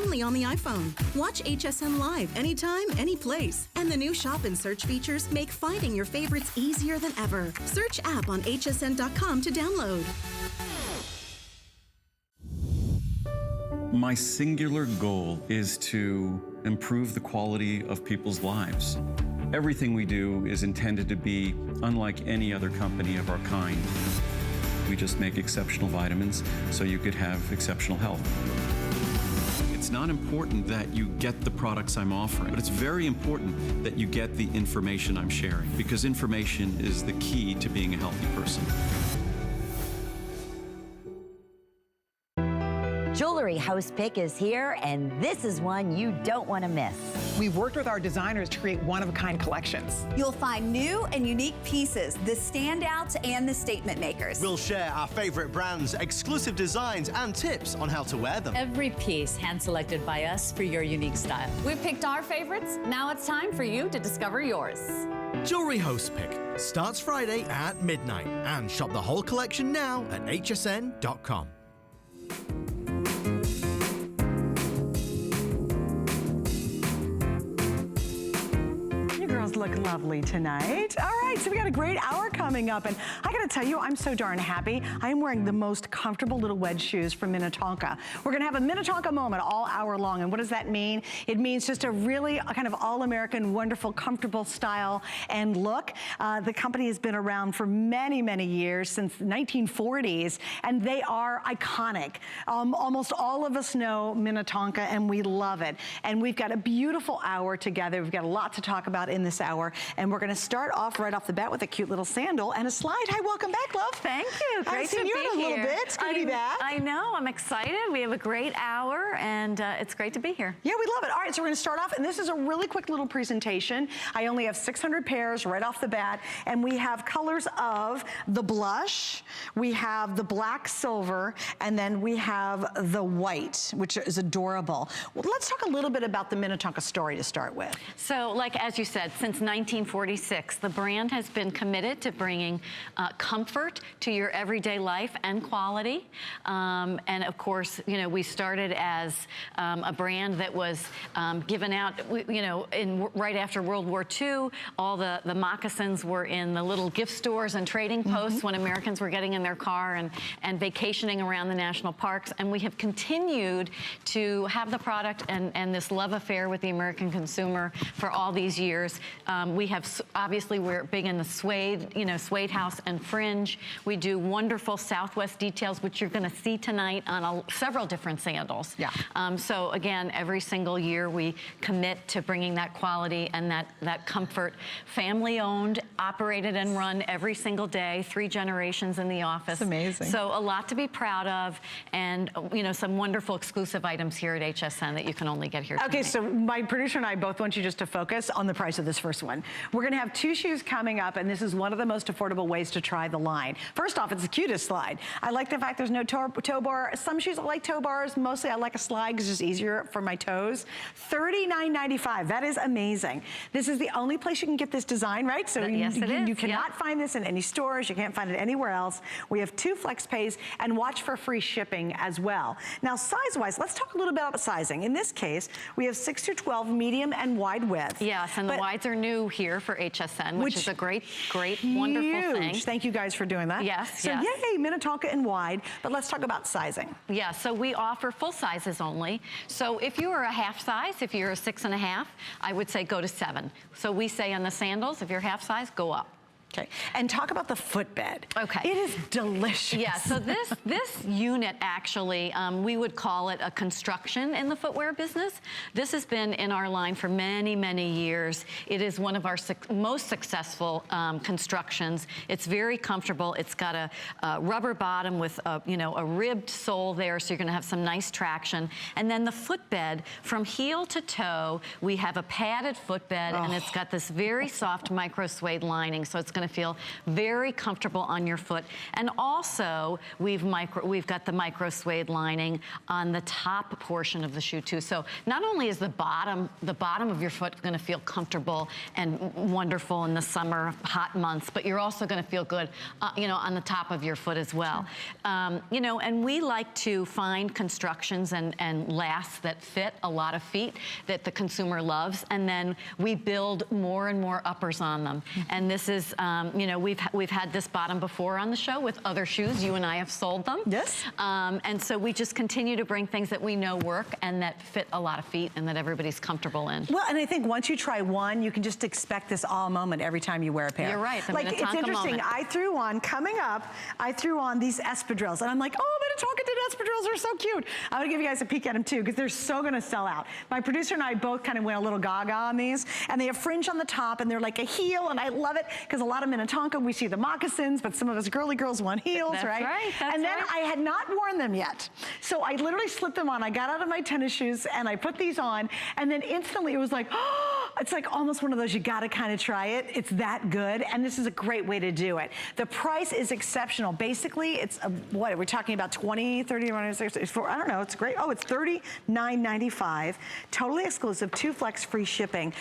only on the iPhone. Watch HSN Live anytime, any place. And the new shop and search features make finding your favorites easier than ever. Search app on hsn.com to download. My singular goal is to improve the quality of people's lives. Everything we do is intended to be unlike any other company of our kind. We just make exceptional vitamins so you could have exceptional health. It's not important that you get the products I'm offering, but it's very important that you get the information I'm sharing, because information is the key to being a healthy person. Jewelry House Pick is here, and this is one you don't want to miss. We've worked with our designers to create one-of-a-kind collections. You'll find new and unique pieces, the standouts and the statement makers. We'll share our favorite brands, exclusive designs, and tips on how to wear them. Every piece hand-selected by us for your unique style. We've picked our favorites. Now it's time for you to discover yours. Jewelry House Pick starts Friday at midnight, and shop the whole collection now at hsn.com. Look lovely tonight. All right, so we got a great hour coming up, and I gotta tell you, I'm so darn happy. I am wearing the most comfortable little wedge shoes from Minnetonka. We're gonna have a Minnetonka moment all hour long, and what does that mean? It means just a really kind of all-American, wonderful, comfortable style and look. The company has been around for many, many years, since the 1940s, and they are iconic. Almost all of us know Minnetonka, and we love it. And we've got a beautiful hour together. We've got a lot to talk about in this hour, and we're gonna start off right off the bat with a cute little sandal and a slide. Hi, welcome back, love. Thank you. Great to be here. A little bit. It's good to be back. I know. I'm excited. We have a great hour, and it's great to be here. Yeah, we love it. All right, so we're gonna start off, and this is a really quick little presentation. I only have 600 pairs right off the bat, and we have colors of the blush, we have the black silver, and then we have the white, which is adorable. Well, let's talk a little bit about the Minnetonka story to start with. So, like as you said, since 1946, the brand has been committed to bringing comfort to your everyday life and quality. And of course, you know, we started as a brand that was given out, you know, right after World War II. All the moccasins were in the little gift stores and trading posts when Americans were getting in their car and vacationing around the national parks. And we have continued to have the product and this love affair with the American consumer for all these years. We have, obviously, we're big in the suede, you know, suede house and fringe. We do wonderful Southwest details, which you're gonna see tonight on several different sandals. Yeah. So again, every single year we commit to bringing that quality and that comfort. Family owned, operated and run every single day, 3 generations in the office. That's amazing. So a lot to be proud of, and you know, some wonderful exclusive items here at HSN that you can only get here tonight. Okay, so my producer and I both want you just to focus on the price of this first one. We're gonna have 2 shoes coming up, and this is one of the most affordable ways to try the line. First off, it's the cutest slide. I like the fact there's no toe bar. Some shoes I like toe bars. Mostly I like a slide because it's just easier for my toes. $39.95, that is amazing. This is the only place you can get this design, right? So yes, it is. You cannot find this in any stores. You can't find it anywhere else. We have 2 flex pays, and watch for free shipping as well. Now, size-wise, let's talk a little bit about sizing. In this case, we have 6 through 12 medium and wide width. Yes, and the wides are new here for HSN, which is a great, wonderful thing. Thank you guys for doing that. Yes, so yay, Minnetonka and wide, but let's talk about sizing. Yeah, so we offer full sizes only. So if you are a half size, if you're a 6.5, I would say go to 7. So we say on the sandals, if you're half size, go up. Okay, and talk about the footbed. Okay. It is delicious. Yeah, so this unit actually, we would call it a construction in the footwear business. This has been in our line for many, many years. It is one of our most successful constructions. It's very comfortable. It's got a rubber bottom with a ribbed sole there, so you're gonna have some nice traction. And then the footbed, from heel to toe, we have a padded footbed, and it's got this very soft micro suede lining, so it's gonna gonna feel very comfortable on your foot. And also, we've got the micro suede lining on the top portion of the shoe too. So not only is the bottom of your foot gonna feel comfortable and wonderful in the summer hot months, but you're also gonna feel good, you know, on the top of your foot as well. You know, and we like to find constructions and lasts that fit a lot of feet that the consumer loves, and then we build more and more uppers on them. And this is, you know, we've had this bottom before on the show with other shoes. You and I have sold them. Yes. And so we just continue to bring things that we know work and that fit a lot of feet and that everybody's comfortable in. Well, and I think once you try one, you can just expect this all moment every time you wear a pair. You're right. Like, it's interesting. Moment. I threw on, coming up, I threw on these espadrilles, and I'm like, oh, Minnetonka did espadrilles, are so cute. I'm gonna give you guys a peek at them too, because they're so gonna sell out. My producer and I both kind of went a little gaga on these, and they have fringe on the top, and they're like a heel, and I love it, because a lot of Minnetonka, we see the moccasins, but some of us girly girls want heels, That's right? That's and then right. I had not worn them yet. So I literally slipped them on. I got out of my tennis shoes, and I put these on, and then instantly it was like, oh, it's like almost one of those, you gotta kind of try it. It's that good, and this is a great way to do it. The price is exceptional. Basically, it's, what, we're talking about 20, 30, I don't know, it's great. Oh, it's $39.95. Totally exclusive, 2 flex free shipping.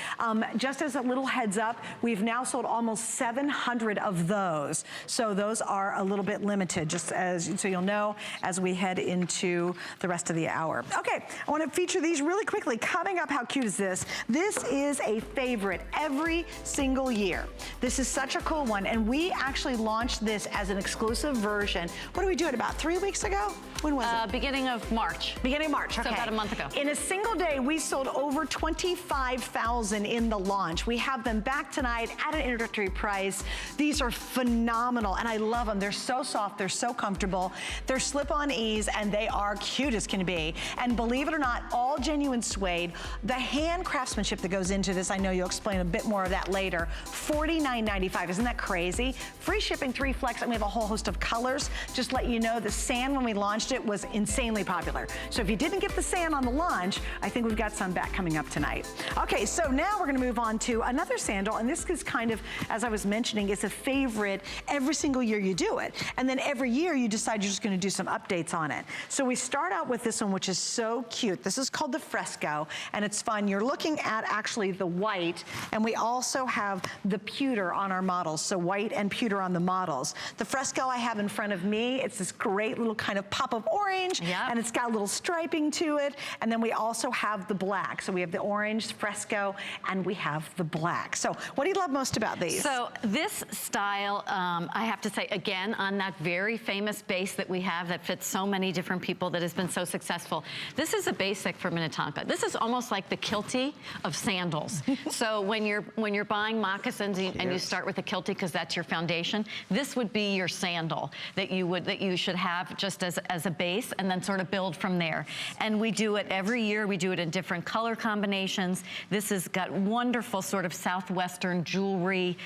Just as a little heads up, we've now sold almost 700 of those. So those are a little bit limited, just as, so you'll know as we head into the rest of the hour. Okay, I wanna feature these really quickly. Coming up, how cute is this? This is a favorite every single year. This is such a cool one, and we actually launched this as an exclusive version. What did we do it about 3 weeks ago? When was it? Beginning of March. Beginning of March, okay. So about a month ago. In a single day, we sold over 25,000 in the launch. We have them back tonight at an introductory price. These are phenomenal, and I love them. They're so soft, they're so comfortable. They're slip-on ease, and they are cute as can be. And believe it or not, all genuine suede. The hand craftsmanship that goes into this, I know you'll explain a bit more of that later. $49.95, isn't that crazy? Free shipping, 3 flex, and we have a whole host of colors. Just let you know, the sand when we launched it was insanely popular. So if you didn't get the sand on the launch, I think we've got some back coming up tonight. Okay, so now we're gonna move on to another sandal, and this is kind of, as I was mentioning, it's a favorite every single year you do it. And then every year you decide you're just gonna do some updates on it. So we start out with this one, which is so cute. This is called the Fresco, and it's fun. You're looking at actually the white, and we also have the pewter on our models, so white and pewter on the models. The Fresco I have in front of me, it's this great little kind of pop of orange, and it's got a little striping to it, and then we also have the black. So we have the orange Fresco, and we have the black. So what do you love most about these? So this style, I have to say, again, on that very famous base that we have that fits so many different people, that has been so successful, this is a basic for Minnetonka. This is almost like the kiltie of sandals. So when you're buying moccasins and you start with a kiltie because that's your foundation, this would be your sandal that you should have just as a base, and then sort of build from there. And we do it every year. We do it in different color combinations. This has got wonderful sort of Southwestern jewelry,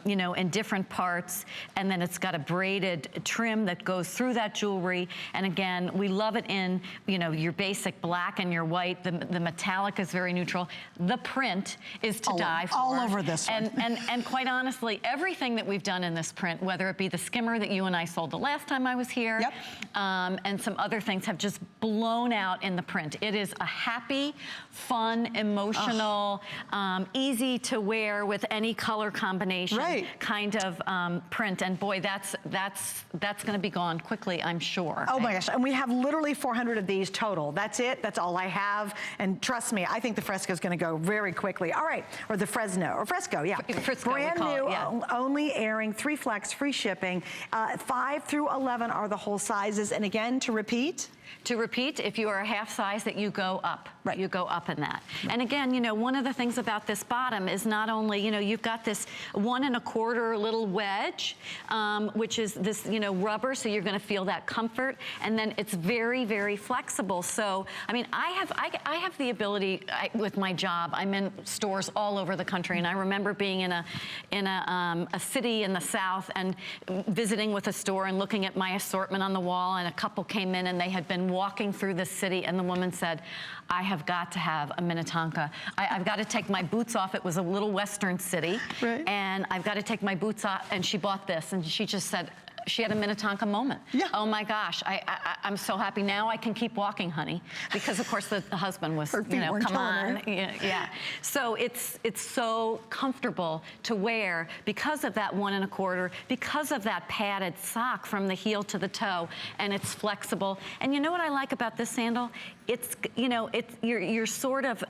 you know, in different parts. And then it's got a braided trim that goes through that jewelry. And again, we love it in, you know, your basic black and your white. The metallic is very neutral. The print is to die for. All over this one. And quite honestly, everything that we've done in this print, whether it be the skimmer that you and I sold the last time I was here, and some other things, have just blown out in the print. It is a happy, fun, emotional, easy to wear with any color combination kind of print. And boy, that's going to be gone quickly, I'm sure. Oh my gosh, and we have literally 400 of these total. That's it, that's all I have. And trust me, I think the Fresco is going to go very quickly. All right, or the Fresco, yeah. Fresco, brand new, only airing, 3 flex, free shipping. 5 through 11 are the whole sizes. And again, to repeat? To repeat, if you are a half size, that you go up. You go up in that. And again, you know, one of the things about this bottom is not only, you know, you've got this 1 1/4 little wedge, which is this, you know, rubber, so you're going to feel that comfort. And then it's very, very flexible. So, I mean, I have the ability with my job. I'm in stores all over the country, and I remember being in a city in the South and visiting with a store and looking at my assortment on the wall, and a couple came in and they had been walking through the city, and the woman said, I have got to have a Minnetonka. I've got to take my boots off. It was a little western city. Right. And I've got to take my boots off. And she bought this, and she just said, she had a Minnetonka moment. Yeah. Oh my gosh, I'm so happy. Now I can keep walking, honey. Because of course the husband was, Her feet you know, weren't come on. her. Yeah. So it's so comfortable to wear because of that 1 1/4, because of that padded sock from the heel to the toe, and it's flexible. And you know what I like about this sandal? It's, you know, you're sort of,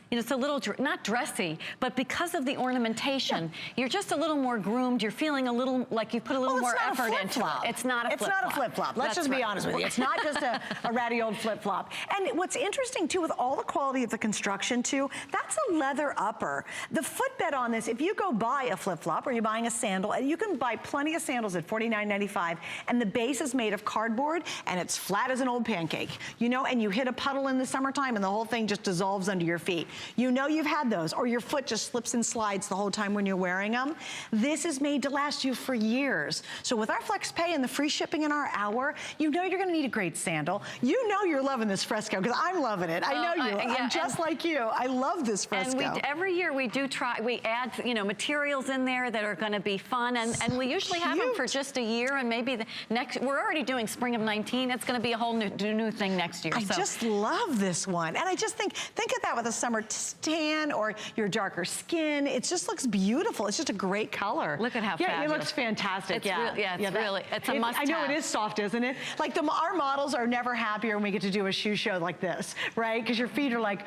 you know, it's a little, not dressy, but because of the ornamentation, you're just a little more groomed. You're feeling a little like you put a little more effort into it. It's not a flip-flop. It's not a flip-flop. Let's just be honest with you. It's not just a ratty old flip-flop. And what's interesting, too, with all the quality of the construction, too, that's a leather upper. The footbed on this, if you go buy a flip-flop or you're buying a sandal, and you can buy plenty of sandals at $49.95, and the base is made of cardboard, and it's flat as an old pancake, you know, and you hit a puddle in the summertime, and the whole thing just dissolves under your feet. You know you've had those, or your foot just slips and slides the whole time when you're wearing them. This is made to last you for years. So with our flex pay and the free shipping in our hour, you know you're gonna need a great sandal. You know you're loving this Fresco, because I'm loving it. I know you. Yeah, I'm just like you. I love this Fresco. And every year we do try, we add, you know, materials in there that are gonna be fun, and we usually have them for just a year, and maybe the next, we're already doing spring of 19, it's gonna be a whole new thing next year. I just love this one. And I just think of that with a summer tan or your darker skin. It just looks beautiful. It's just a great color. Look at how fabulous. fabulous. It looks fantastic. It's really, it's a must-have. I know it is soft, isn't it? Like our models are never happier when we get to do a shoe show like this, right? Because your feet are like,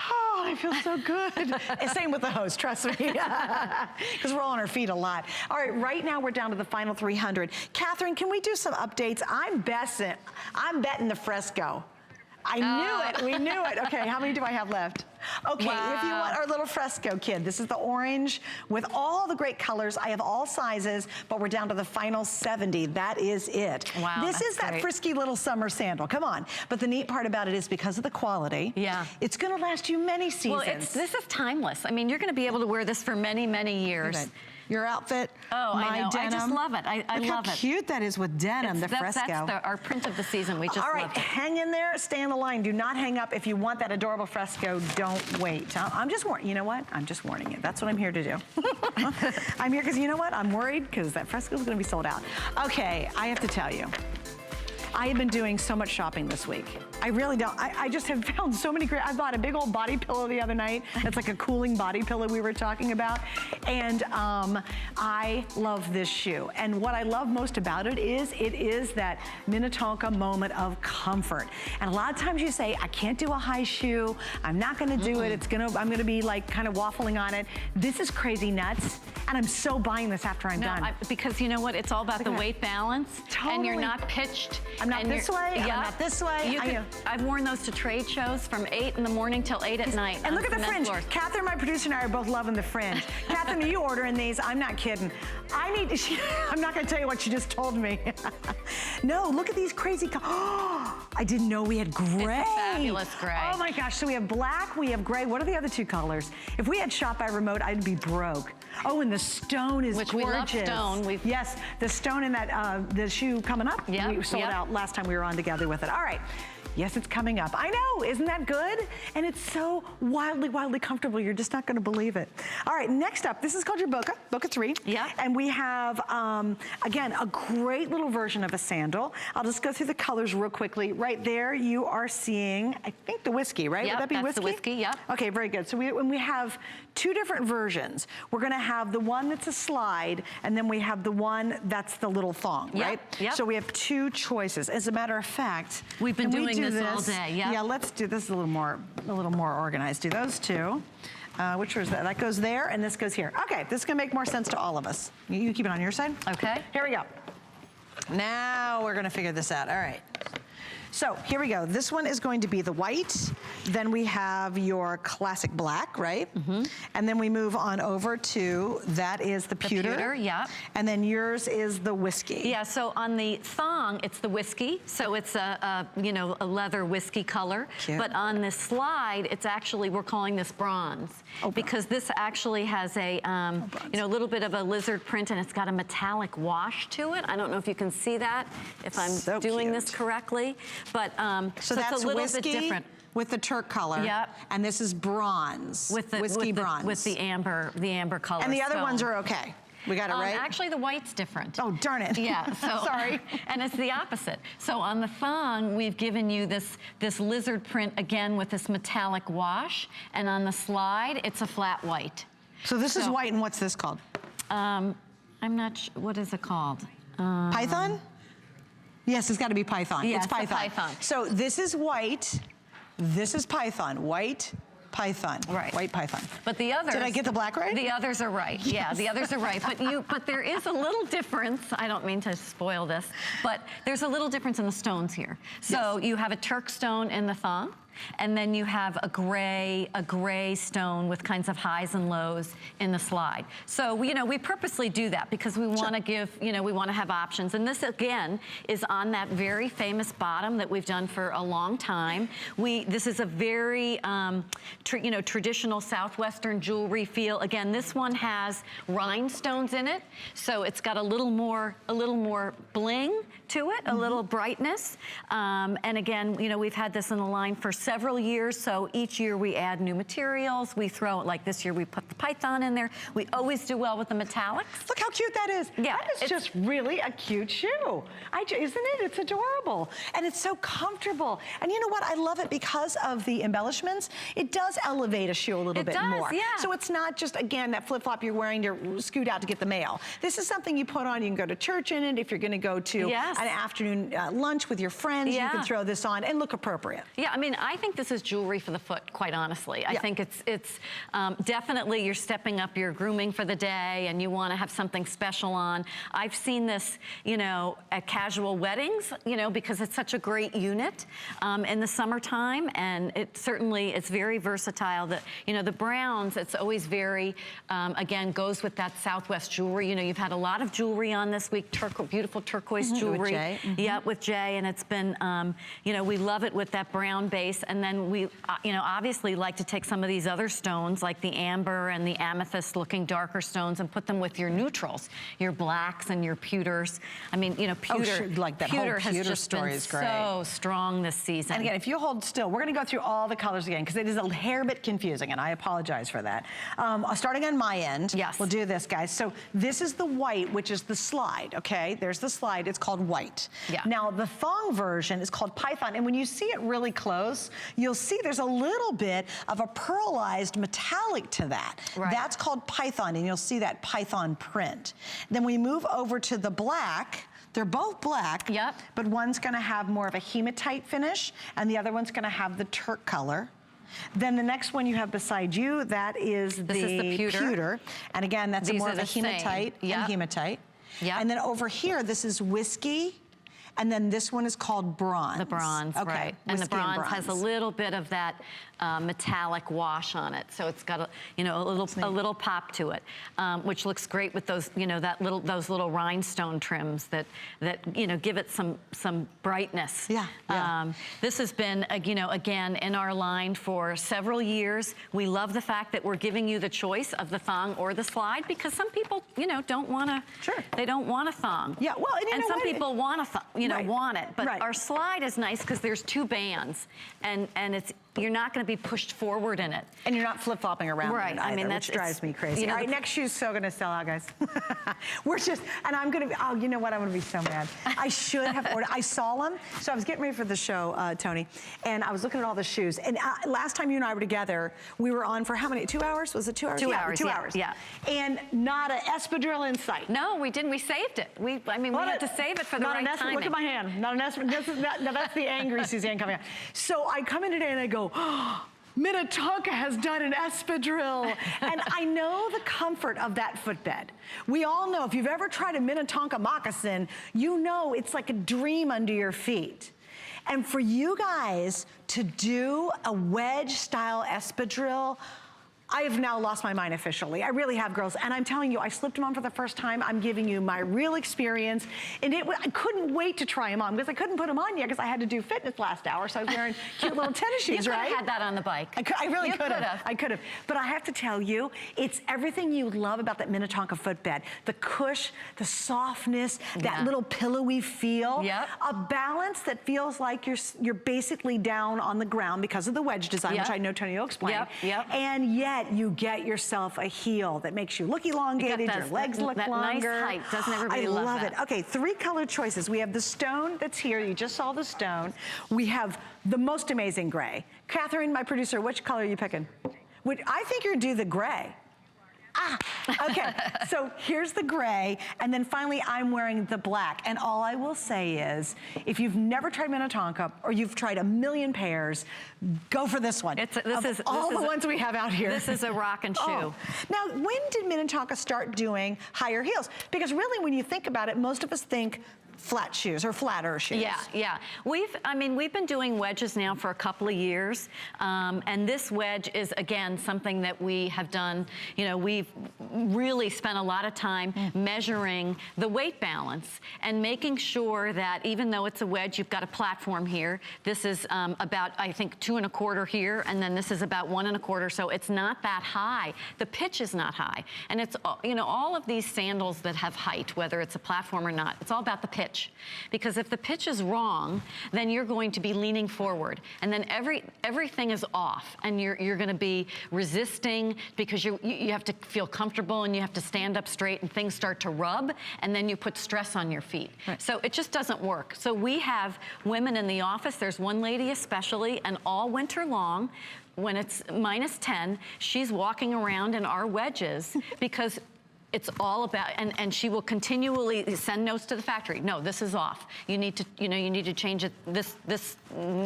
oh, I feel so good. And same with the host, trust me. Because we're all on our feet a lot. All right, right now we're down to the final 300. Catherine, can we do some updates? I'm betting the Fresco. I knew it. We knew it. Okay, how many do I have left? Okay, if you want our little Fresco kid, this is the orange with all the great colors. I have all sizes, but we're down to the final 70. That is it. Wow, this is that frisky little summer sandal. Come on. But the neat part about it is because of the quality, it's going to last you many seasons. Well, this is timeless. I mean, you're going to be able to wear this for many, many years. Your outfit, I know. denim. I just love it. I love it. How cute that is with denim, the Fresco. That's our print of the season. We just All right, loved it. hang in there, stay on the line. Do not hang up. If you want that adorable Fresco, don't wait. I'm just warning you. Know what? I'm just warning you. That's what I'm here to do. I'm here because you know what? I'm worried because that Fresco is going to be sold out. Okay, I have to tell you. I have been doing so much shopping this week. I really don't. I just have found so many great, I bought a big old body pillow the other night. It's like a cooling body pillow we were talking about. And I love this shoe. And what I love most about it is that Minnetonka moment of comfort. And a lot of times you say, I can't do a high shoe. I'm not gonna do it. I'm gonna be like kind of waffling on it. This is crazy nuts. And I'm so buying this after I'm done. Because you know what? It's all about the weight balance. Totally. And you're not pitched. I'm not this way, I'm not this way. I've worn those to trade shows from 8 in the morning till 8 at night. And look at the fringe. Floors. Catherine, my producer, and I are both loving the fringe. Catherine, are you ordering these? I'm not kidding. I'm not gonna tell you what you just told me. No, look at these crazy colors. Oh, I didn't know we had gray. It's a fabulous gray. Oh my gosh, so we have black, we have gray. What are the other two colors? If we had shop by remote, I'd be broke. Oh, and the stone is gorgeous. We love stone. Yes, the stone in that, the shoe coming up. We sold out last time we were on together with it. All right. Yes, it's coming up. I know, isn't that good? And it's so wildly, wildly comfortable. You're just not gonna believe it. All right, next up, this is called your Boca 3. Yeah. And we have, again, a great little version of a sandal. I'll just go through the colors real quickly. Right there, you are seeing, I think the whiskey, right? Yep, would that be that's whiskey? the whiskey, yep. Okay, very good. So when we have two different versions. We're gonna have the one that's a slide, and then we have the one that's the little thong, right? Yep. So we have two choices. As a matter of fact, we've been doing this all day. Yep. Yeah, let's do this a little more organized. Do those two. Which was that? That goes there, and this goes here. Okay, this is gonna make more sense to all of us. You keep it on your side. Okay. Here we go. Now we're gonna figure this out. All right. So here we go. This one is going to be the white. Then we have your classic black, right? And then we move on over to, that is the pewter. The pewter, yeah. And then yours is the whiskey. Yeah, so on the thong, it's the whiskey. So it's a leather whiskey color. Cute. But on this slide, it's actually, we're calling this bronze. Because this actually has a, little bit of a lizard print, and it's got a metallic wash to it. I don't know if you can see that, if I'm doing this correctly. But so that's it's a little whiskey bit different. With the Turk color. Yep. And this is bronze. With the whiskey bronze. With the amber color. And the other ones are okay. We got it right? Actually, the white's different. Oh, darn it. Yeah, so. Sorry. And it's the opposite. So on the thong, we've given you this lizard print, again, with this metallic wash. And on the slide, it's a flat white. So this is white, and what's this called? I'm not sure, what is it called? Python? Yes, it's got to be python. Yeah, it's python. python. So this is white. This is python. White, python. Right. White python. But the others. Did I get the black right? The others are right. Yes. Yeah, the others are right. But there is a little difference. I don't mean to spoil this, but there's a little difference in the stones here. So you have a Turk stone in the thong. And then you have a gray stone with kinds of highs and lows in the slide. So we purposely do that because we want to give, we want to have options. And this again is on that very famous bottom that we've done for a long time. This is a very traditional Southwestern jewelry feel. Again, this one has rhinestones in it, so it's got a little more bling to it, a little brightness. And again, we've had this in the line for several years, so each year we add new materials. We throw, like this year we put the python in there. We always do well with the metallics. Look how cute that is. Yeah, that is just really a cute shoe. Isn't it? It's adorable. And it's so comfortable. And you know what? I love it because of the embellishments. It does elevate a shoe a little bit more. Yeah. So it's not just, again, that flip-flop you're wearing to scoot out to get the mail. This is something you put on. You can go to church in it. If you're going to go to an afternoon lunch with your friends, you can throw this on and look appropriate. Yeah, I mean, I think this is jewelry for the foot, quite honestly. I think it's definitely you're stepping up your grooming for the day and you want to have something special on. I've seen this, at casual weddings, because it's such a great unit in the summertime, and it's very versatile. The browns, it's always very, again, goes with that Southwest jewelry. You've had a lot of jewelry on this week, beautiful turquoise jewelry. With Jay. Yeah, with Jay, and it's been, we love it with that brown base, and then we, obviously like to take some of these other stones, like the amber and the amethyst looking darker stones, and put them with your neutrals, your blacks and your pewters. I mean, pewter, like that pewter whole pewter has just story been is great. So strong this season. And again, if you hold still, we're going to go through all the colors again because it is a hair bit confusing, and I apologize for that. Starting on my end, we'll do this, guys. So this is the white, which is the slide, okay? There's the slide. It's called white. Yeah. Now, the thong version is called python, and when you see it really close, you'll see there's a little bit of a pearlized metallic to that. Right. That's called python, and you'll see that python print. Then we move over to the black. They're both black, but one's gonna have more of a hematite finish, and the other one's gonna have the Turk color. Then the next one you have beside you, that is the pewter. And again, that's more of a hematite and hematite. Yep. And then over here, this is whiskey. And then this one is called bronze. The bronze, right. And the bronze has a little bit of that metallic wash on it, so it's got a little pop to it, which looks great with those those little rhinestone trims that give it some brightness. Yeah. This has been again in our line for several years. We love the fact that we're giving you the choice of the thong or the slide, because some people don't want to. Sure. They don't want a thong. Yeah. Well, and some people want a thong. Want it, but our slide is nice because there's two bands, and you're not going to be pushed forward in it, and you're not flip-flopping around. Right. I mean, that drives me crazy. All right, next shoe's so going to sell out, guys. And I'm going to. Oh, you know what? I'm going to be so mad. I should have ordered. I saw them, so I was getting ready for the show, Tony, and I was looking at all the shoes. And last time you and I were together, we were on for how many? 2 hours? Was it 2 hours? 2 hours. 2 hours. Yeah. And not an espadrille in sight. No, we didn't. We saved it. We had to save it for the right timing. Look at my hand. Not an espadrille. Now that's the angry Suzanne coming out. So I come in today and I go, oh, Minnetonka has done an espadrille. And I know the comfort of that footbed. We all know, if you've ever tried a Minnetonka moccasin, you know it's like a dream under your feet. And for you guys to do a wedge style espadrille, I have now lost my mind officially. I really have, girls. And I'm telling you, I slipped them on for the first time. I'm giving you my real experience. And I couldn't wait to try them on because I couldn't put them on yet because I had to do fitness last hour. So I was wearing cute little tennis shoes, you right? You could have had that on the bike. I really could have. I could have. But I have to tell you, it's everything you love about that Minnetonka footbed. The cush, the softness, that little pillowy feel. Yep. A balance that feels like you're basically down on the ground because of the wedge design, which I know Tony will explain. Yep. And yet, you get yourself a heel that makes you look elongated, your legs look longer. Nice height. Doesn't everybody love that? I love it. Okay, 3 color choices. We have the stone that's here. You just saw the stone. We have the most amazing gray. Catherine, my producer, which color are you picking? I think you're do the gray. Okay, so here's the gray, and then finally I'm wearing the black. And all I will say is, if you've never tried Minnetonka, or you've tried a million pairs, go for this one. This is all the ones we have out here. This is a rockin' shoe. Now, when did Minnetonka start doing higher heels? Because really, when you think about it, most of us think flat shoes or flatter shoes. Yeah. We've been doing wedges now for a couple of years, and this wedge is again something that we have done. You know, we've really spent a lot of time measuring the weight balance and making sure that even though it's a wedge, you've got a platform here. This is about, I think, 2 1/4 here, and then this is about 1 1/4. So it's not that high. The pitch is not high, and it's all of these sandals that have height, whether it's a platform or not, it's all about the pitch. Because if the pitch is wrong, then you're going to be leaning forward, and then everything is off, and you're going to be resisting because you have to feel comfortable and you have to stand up straight, and things start to rub, and then you put stress on your feet. Right. So it just doesn't work. So we have women in the office. There's one lady especially, and all winter long, when it's -10, she's walking around in our wedges because it's all about, and she will continually send notes to the factory. No, this is off. You need to change it this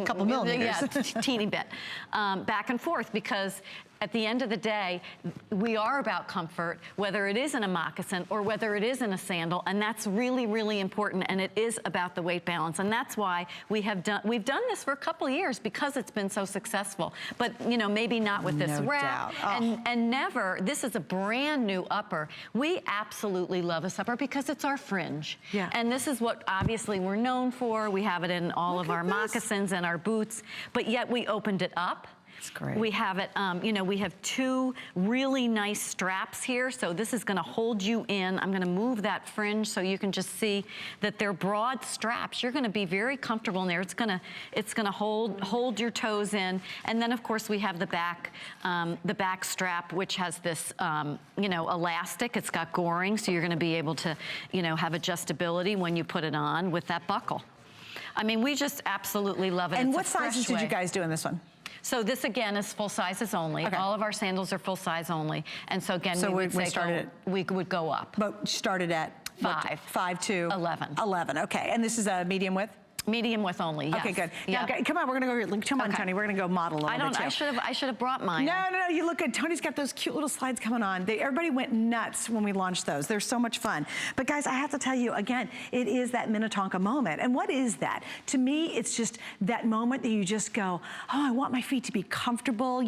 couple millimeters. Yeah, teeny bit. Back and forth, because at the end of the day, we are about comfort, whether it is in a moccasin or whether it is in a sandal, and that's really, really important, and it is about the weight balance, and that's why we've done this for a couple of years because it's been so successful. But maybe not with this wrap, and never. This is a brand new upper. We absolutely love this upper because it's our fringe, and this is what obviously we're known for. We have it in all of our moccasins and our boots, but yet we opened it up. That's great. We have it, we have 2 really nice straps here, so this is gonna hold you in. I'm gonna move that fringe so you can just see that they're broad straps. You're gonna be very comfortable in there. It's gonna hold your toes in. And then of course we have the back strap, which has this, elastic. It's got goring, so you're gonna be able to, have adjustability when you put it on with that buckle. I mean, we just absolutely love it. And what sizes did you guys do in this one? So this again is full sizes only. Okay. All of our sandals are full size only. And so again, we would go up. But started at 5. 5 to 11. 11, okay. And this is a medium width? Medium width only, yes. Okay, good. Yeah. Now, come on, we're gonna go, come on, Tony, we're gonna go model a little bit too. I should have brought mine. No, you look good. Tony's got those cute little slides coming on. Everybody went nuts when we launched those. They're so much fun. But guys, I have to tell you, again, it is that Minnetonka moment. And what is that? To me, it's just that moment that you just go, oh, I want my feet to be comfortable.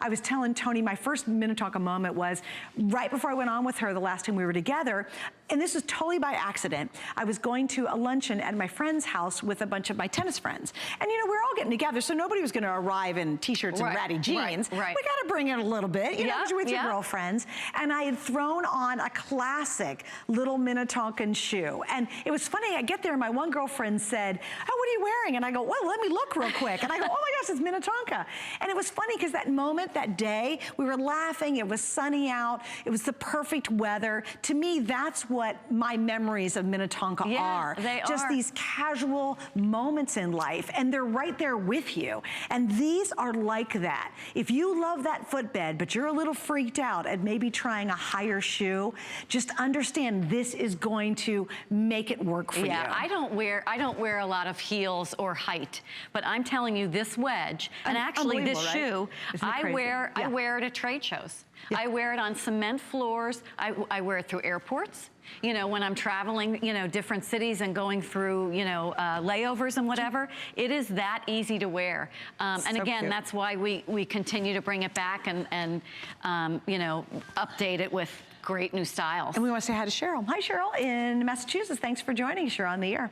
I was telling Tony, my first Minnetonka moment was right before I went on with her the last time we were together. And this was totally by accident. I was going to a luncheon at my friend's house with a bunch of my tennis friends. And we're all getting together, so nobody was gonna arrive in t-shirts and ratty jeans. Right. We gotta bring it a little bit, because you're with your girlfriends. And I had thrown on a classic little Minnetonkan shoe. And it was funny, I get there and my one girlfriend said, oh, what are you wearing? And I go, well, let me look real quick. And I go, oh my gosh, it's Minnetonka. And it was funny because that moment, that day, we were laughing, it was sunny out, it was the perfect weather. To me, that's what my memories of Minnetonka are. They just are. These casual moments in life, and they're right there with you. And these are like that. If you love that footbed, but you're a little freaked out at maybe trying a higher shoe, just understand this is going to make it work for you. I don't wear a lot of heels or height, but I'm telling you, this wedge, and actually this shoe, I wear at trade shows. Yeah. I wear it on cement floors. I wear it through airports. You know, when I'm traveling, you know, different cities and going through, you know, layovers and whatever, it is that easy to wear. And again, cute. that's why we continue to bring it back and you know, update it with great new styles. And we want to say hi to Cheryl. Hi, Cheryl in Massachusetts. Thanks for joining us. You're on the air.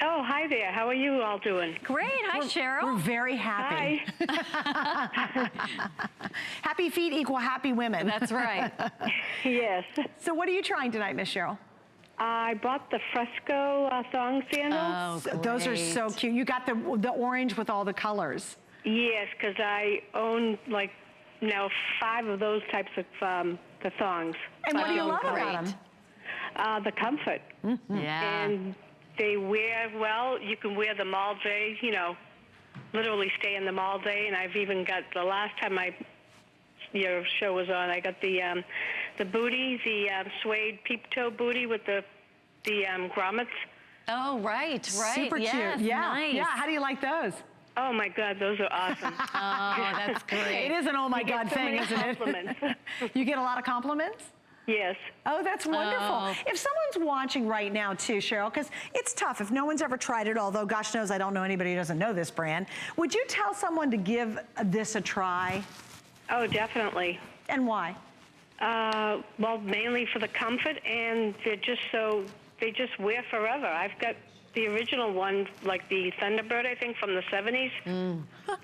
Oh, hi there. How are you all doing? Great. Hi, Cheryl. We're very happy. Hi. Happy feet equal happy women. That's right. Yes. So what are you trying tonight, Miss Cheryl? I bought the Fresco thong sandals. Oh, Those are so cute. You got the orange with all the colors. Yes, because I own like now 5 of those types of the thongs. And what do you love great. about them? The comfort. Yeah. And they wear well. You can wear them all day, you know, literally stay in them all day. And I've even got, the last time your show was on, I got the booty, the suede peep toe booty with the grommets. Oh, right. Super yes, cute. Yeah. Nice. Yeah. How do you like those? Oh my God, those are awesome. Oh, that's great. It is an oh my You get God so thing, many isn't compliments. it? You get a lot of compliments? Yes. Oh, that's wonderful. Oh. If someone's watching right now too, Cheryl, because it's tough if no one's ever tried it, although gosh knows I don't know anybody who doesn't know this brand. Would you tell someone to give this a try? Oh, definitely. And why? Well, mainly for the comfort, and they just wear forever. I've got the original one, like the Thunderbird, I think, from the 70s,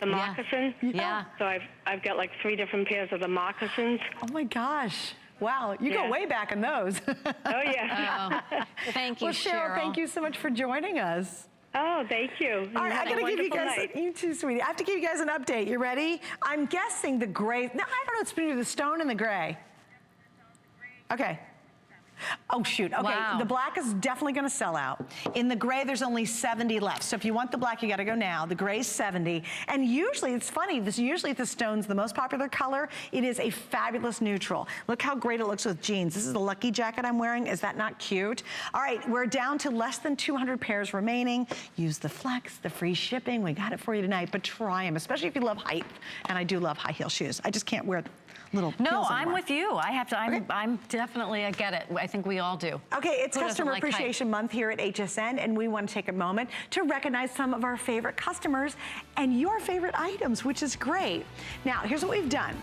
the moccasin. Yeah. So I've got like 3 different pairs of the moccasins. Oh my gosh. Wow, you go Yeah. way back in those. Oh, yeah. Thank you, Well, Cheryl, thank you so much for joining us. Oh, thank you. All right, I Have a gotta give you wonderful guys, night. you too, sweetie. I have to give you guys an update. You ready? I'm guessing the gray, no, I don't know, it's between the stone and the gray. Okay. Oh, shoot. Okay, Wow. The black is definitely going to sell out. In the gray, there's only 70 left. So if you want the black, you got to go now. The gray is 70. And usually, it's funny, usually the stone's the most popular color. It is a fabulous neutral. Look how great it looks with jeans. This is the lucky jacket I'm wearing. Is that not cute? All right, we're down to less than 200 pairs remaining. Use the flex, the free shipping. We got it for you tonight, but try them, especially if you love height. And I do love high heel shoes. I just can't wear little No, heels I'm anymore. with you. I have to, Okay. I'm definitely, I get it. I think we all do. Okay, it's Who doesn't Customer like height? Appreciation Month here at HSN, and we want to take a moment to recognize some of our favorite customers and your favorite items, which is great. Now, here's what we've done.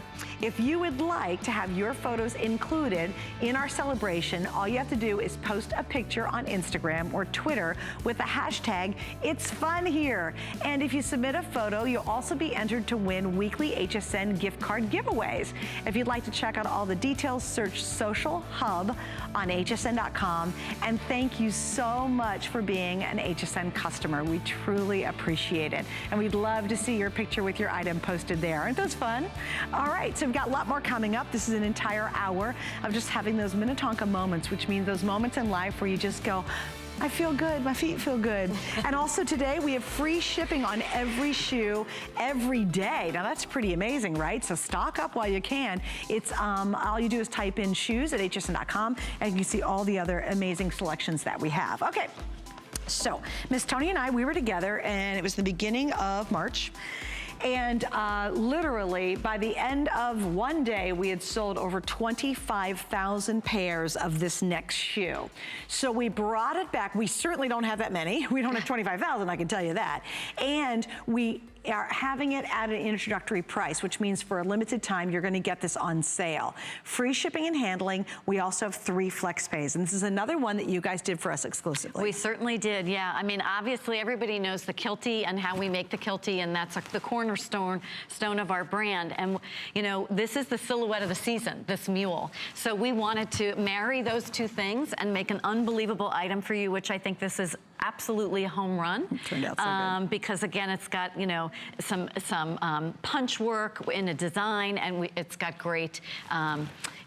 If you would like to have your photos included in our celebration, all you have to do is post a picture on Instagram or Twitter with the hashtag It's Fun Here. And if you submit a photo, you'll also be entered to win weekly HSN gift card giveaways. If you'd like to check out all the details, search Social Hub on hsn.com. And thank you so much for being an HSN customer. We truly appreciate it. And we'd love to see your picture with your item posted there. Aren't those fun? All right, so we've got a lot more coming up. This is an entire hour of just having those Minnetonka moments, which means those moments in life where you just go, I feel good, my feet feel good. And also today we have free shipping on every shoe every day. Now that's pretty amazing, right? So stock up while you can. It's all you do is type in shoes at hsn.com and you can see all the other amazing selections that we have. Okay, so Miss Tony and I, we were together and it was the beginning of March. And literally, by the end of one day, we had sold over 25,000 pairs of this next shoe. So we brought it back. We certainly don't have that many. We don't have 25,000, I can tell you that. And we are having it at an introductory price, which means for a limited time, you're gonna get this on sale. Free shipping and handling. We also have 3 flex pays. And this is another one that you guys did for us exclusively. We certainly did, yeah. I mean, obviously everybody knows the kiltie and how we make the kiltie, and that's the cornerstone of our brand. And you know, this is the silhouette of the season, this mule. So we wanted to marry those 2 things and make an unbelievable item for you, which I think this is absolutely a home run. It turned out so good. Because again, it's got, you know, some punch work in a design, and it's got great,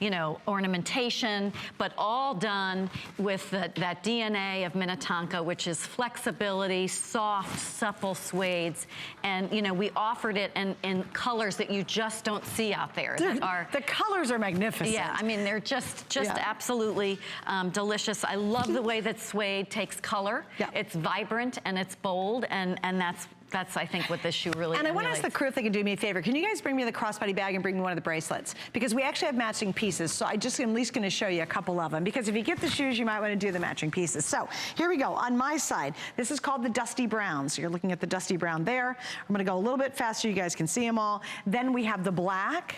you know, ornamentation, but all done with that DNA of Minnetonka, which is flexibility, soft, supple suedes. And, you know, we offered it in colors that you just don't see out there. Dude, that are, the colors are magnificent. yeah, I mean, they're just absolutely delicious. I love the way that suede takes color. Yeah. It's vibrant and it's bold, and that's I think what this shoe really And I want to emulates. ask the crew if they can do me a favor. Can you guys bring me the crossbody bag and bring me one of the bracelets? Because we actually have matching pieces, so I just am at least going to show you a couple of them. Because if you get the shoes, you might want to do the matching pieces. So here we go. On my side, this is called the Dusty Brown. So you're looking at the Dusty Brown there. I'm going to go a little bit faster. You guys can see them all. Then we have the black,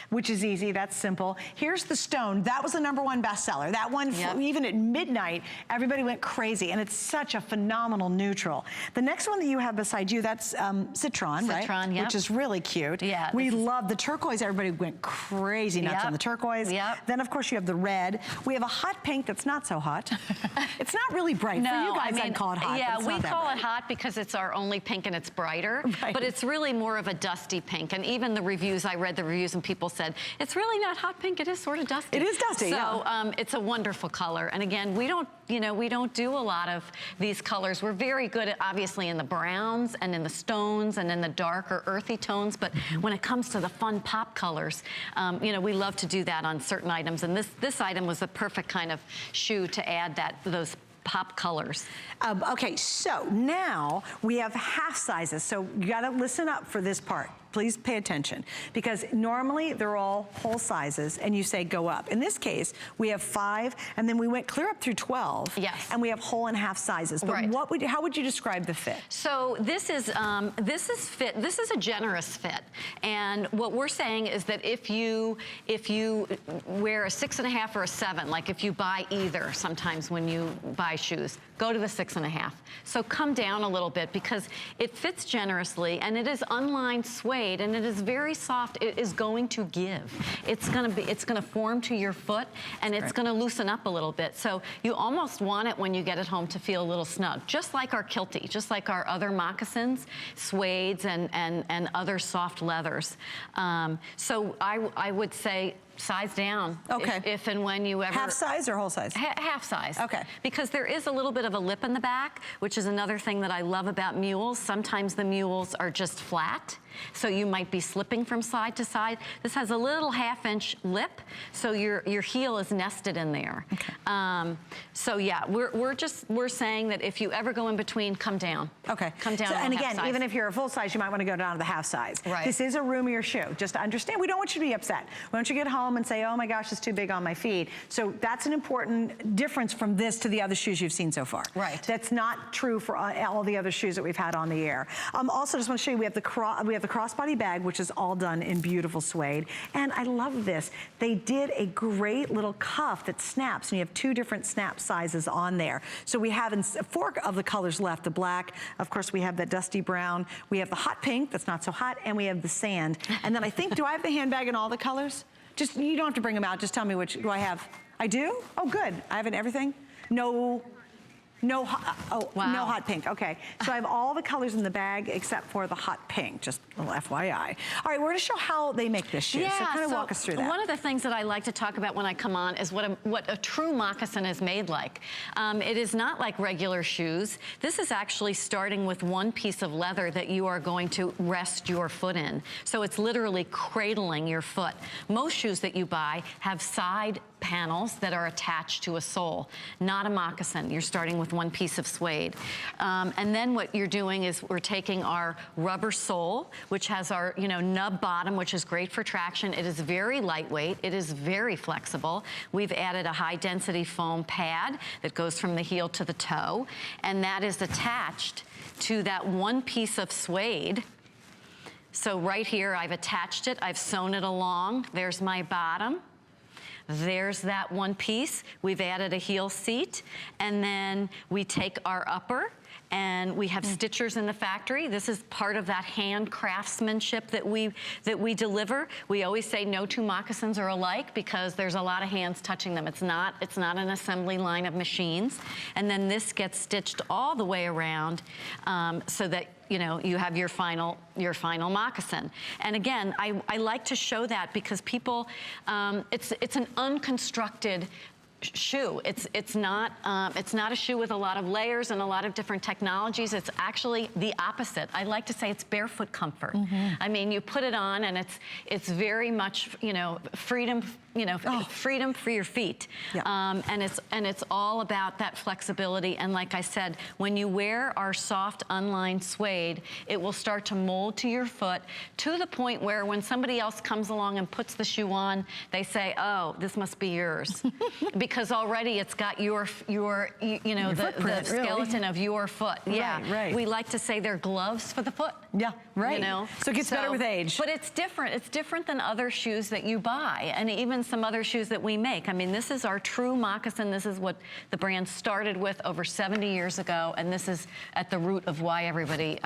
which is easy, that's simple. Here's the stone. That was the #1 bestseller. That one, even at midnight, everybody went crazy, and it's such a phenomenal neutral. The next one that you have beside you, that's Citron, right? Citron, yep. Which is really cute. Yeah. We love the turquoise. Everybody went crazy nuts on the turquoise. Yep. Then, of course, you have the red. We have a hot pink that's not so hot. It's not really bright. No, For you guys, I mean, I'd call it hot. Yeah, but it's we not that call bright. it hot because it's our only pink and it's brighter. Right. But it's really more of a dusty pink. And even the reviews, I read the reviews and people said, it's really not hot pink, it is sort of dusty. It is dusty, So it's a wonderful color. And again, we don't do a lot of these colors. We're very good at, obviously, in the browns and in the stones and in the darker earthy tones. But when it comes to the fun pop colors, we love to do that on certain items. And this item was the perfect kind of shoe to add those pop colors. Okay, so now we have half sizes. So you gotta listen up for this part. Please pay attention, because normally they're all whole sizes and you say go up. In this case, we have 5, and then we went clear up through 12. Yes. And we have whole and half sizes. But Right. how would you describe the fit? So this is fit. This is a generous fit, and what we're saying is that if you wear a 6.5 or a 7, like if you buy either, sometimes when you buy shoes, go to the 6.5. So come down a little bit because it fits generously, and it is unlined suede, and it is very soft. It is going to give. It's gonna form to your foot, and it's gonna loosen up a little bit. So you almost want it when you get it home to feel a little snug, just like our kiltie, just like our other moccasins, suedes, and other soft leathers. So I would say size down. Okay. If and when you ever... Half size or whole size? Half size. Okay. Because there is a little bit of a lip in the back, which is another thing that I love about mules. Sometimes the mules are just flat, so you might be slipping from side to side. This has a little 1/2-inch lip, so your heel is nested in there. Okay. So yeah, we're saying that if you ever go in between, come down. Okay. Come down. And again, even if you're a full size, you might want to go down to the half size. Right. This is a roomier shoe. Just to understand, we don't want you to be upset. We want you to get home and say, oh my gosh, it's too big on my feet. So that's an important difference from this to the other shoes you've seen so far. Right. That's not true for all the other shoes that we've had on the air. Also, just want to show you, we have the crossbody bag, which is all done in beautiful suede. And I love this. They did a great little cuff that snaps, and you have 2 different snap sizes on there. So we have 4 of the colors left, the black, of course we have that dusty brown, we have the hot pink that's not so hot, and we have the sand. And then I think, do I have the handbag in all the colors? Just, you don't have to bring them out, just tell me which do I have. I do? Oh good, I have it in everything? No hot pink, okay. So I have all the colors in the bag except for the hot pink, just a little FYI. All right, we're gonna show how they make this shoe, so kind of walk us through that. One of the things that I like to talk about when I come on is what a true moccasin is made like. It is not like regular shoes. This is actually starting with one piece of leather that you are going to rest your foot in. So it's literally cradling your foot. Most shoes that you buy have side panels that are attached to a sole, not a moccasin. You're starting with one piece of suede. And then what you're doing is we're taking our rubber sole, which has our nub bottom, which is great for traction. It is very lightweight. It is very flexible. We've added a high density foam pad that goes from the heel to the toe, and that is attached to that one piece of suede. So right here, I've attached it. I've sewn it along. There's my bottom. There's that one piece. We've added a heel seat, and then we take our upper, and we have stitchers in the factory. This is part of that hand craftsmanship that we deliver. We always say no 2 moccasins are alike because there's a lot of hands touching them. It's not an assembly line of machines. And then this gets stitched all the way around so that you have your final moccasin. And again, I like to show that because people, it's an unconstructed shoe. It's not a shoe with a lot of layers and a lot of different technologies. It's actually the opposite. I like to say it's barefoot comfort. I mean, you put it on and it's very much, you know, freedom, you know, freedom for your feet. And it's all about that flexibility. And like I said, when you wear our soft unlined suede, it will start to mold to your foot to the point where when somebody else comes along and puts the shoe on, they say, oh, this must be yours. Because already it's got your you know, the skeleton of your foot. Right. We like to say they're gloves for the foot. Yeah, right. You know? So it gets better with age. But it's different. It's different than other shoes that you buy, and even some other shoes that we make. I mean, this is our true moccasin. This is what the brand started with over 70 years ago, and this is at the root of why everybody,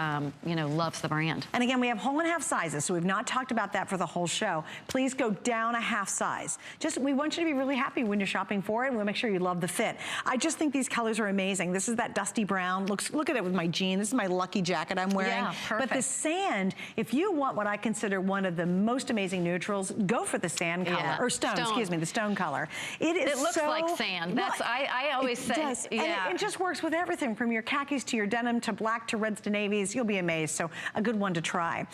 you know, loves the brand. And again, we have whole and half sizes, so we've not talked about that for the whole show. Please go down a half size. We want you to be really happy when you're shopping for it, and we'll make sure you love the fit. I just think these colors are amazing. This is that dusty brown. Look at it with my jean. This is my lucky jacket I'm wearing. Yeah, perfect. But the sand, if you want what I consider one of the most amazing neutrals, go for the sand color, or stone, excuse me, the stone color. It looks like sand. That's, I always say. Does. And it just works with everything from your khakis to your denim to black to reds to navies. You'll be amazed. So a good one to try.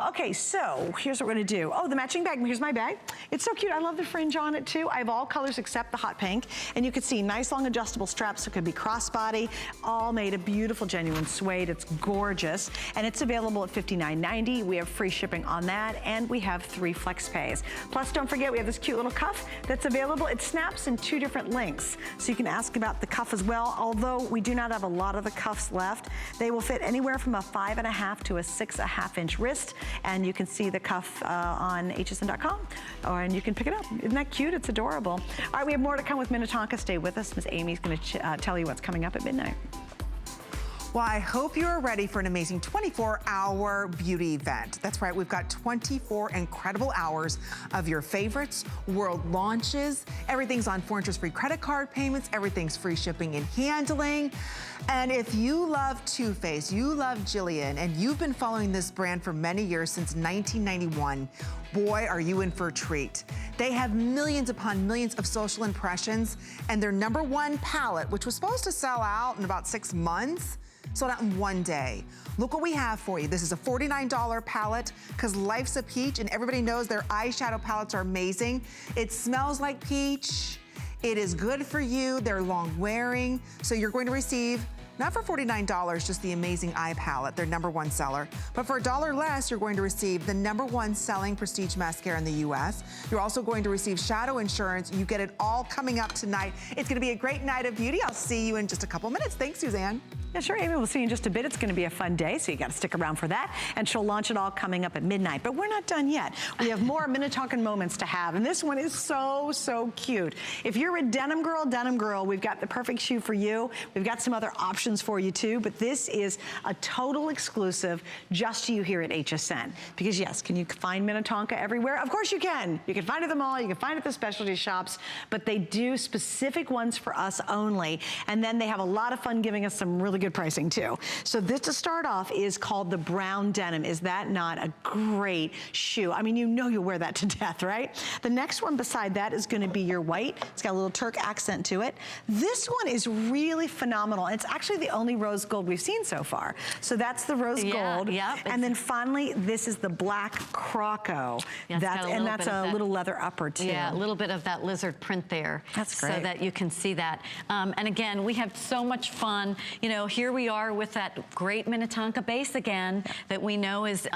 Okay, so here's what we're gonna do. Oh, the matching bag. Here's my bag. It's so cute. I love the fringe on it too. I have all colors except the hot pink. And you can see nice long adjustable straps. So it could be crossbody, all made of beautiful genuine suede. It's gorgeous. And it's available at $59.90. We have free shipping on that. And we have 3 flex pays. Plus, don't forget, we have this cute little cuff that's available. It snaps in 2 different lengths. So you can ask about the cuff as well. Although we do not have a lot of the cuffs left, they will fit anywhere from a 5.5 to a 6.5 inch wrist. And you can see the cuff on hsn.com, and you can pick it up. Isn't that cute? It's adorable. All right, we have more to come with Minnetonka. Stay with us. Miss Amy's going to tell you what's coming up at midnight. Well, I hope you're ready for an amazing 24-hour beauty event. That's right, we've got 24 incredible hours of your favorites, world launches. Everything's on 4 interest free credit card payments. Everything's free shipping and handling. And if you love Too Faced, you love Jillian, and you've been following this brand for many years, since 1991, boy, are you in for a treat. They have millions upon millions of social impressions, and their #1 palette, which was supposed to sell out in about 6 months, sold out in 1 day. Look what we have for you. This is a $49 palette, because life's a peach, and everybody knows their eyeshadow palettes are amazing. It smells like peach. It is good for you. They're long wearing. So you're going to receive, not for $49, just the amazing eye palette, their #1 seller, but for $1 less, you're going to receive the #1 selling prestige mascara in the US. You're also going to receive shadow insurance. You get it all coming up tonight. It's gonna be a great night of beauty. I'll see you in just a couple minutes. Thanks, Suzanne. Yeah, sure, Amy, we'll see you in just a bit. It's gonna be a fun day, so you gotta stick around for that. And she'll launch it all coming up at midnight. But we're not done yet. We have more Minnetonka moments to have, and this one is so, so cute. If you're a denim girl, we've got the perfect shoe for you. We've got some other options for you too, but this is a total exclusive just to you here at HSN. Because yes, can you find Minnetonka everywhere? Of course you can. You can find it at the mall, you can find it at the specialty shops, but they do specific ones for us only. And then they have a lot of fun giving us some really good pricing too. So this, to start off, is called the brown denim. Is that not a great shoe? I mean, you know you'll wear that to death, right? The next one beside that is gonna be your white. It's got a little Turk accent to it. This one is really phenomenal. It's actually the only rose gold we've seen so far. So that's the rose gold. And then finally, this is the black croco. Yeah, that's a little leather upper too. Yeah, a little bit of that lizard print there. That's great. So that you can see that. And again, we have so much fun. You know, here we are with that great Minnetonka base again that we know is,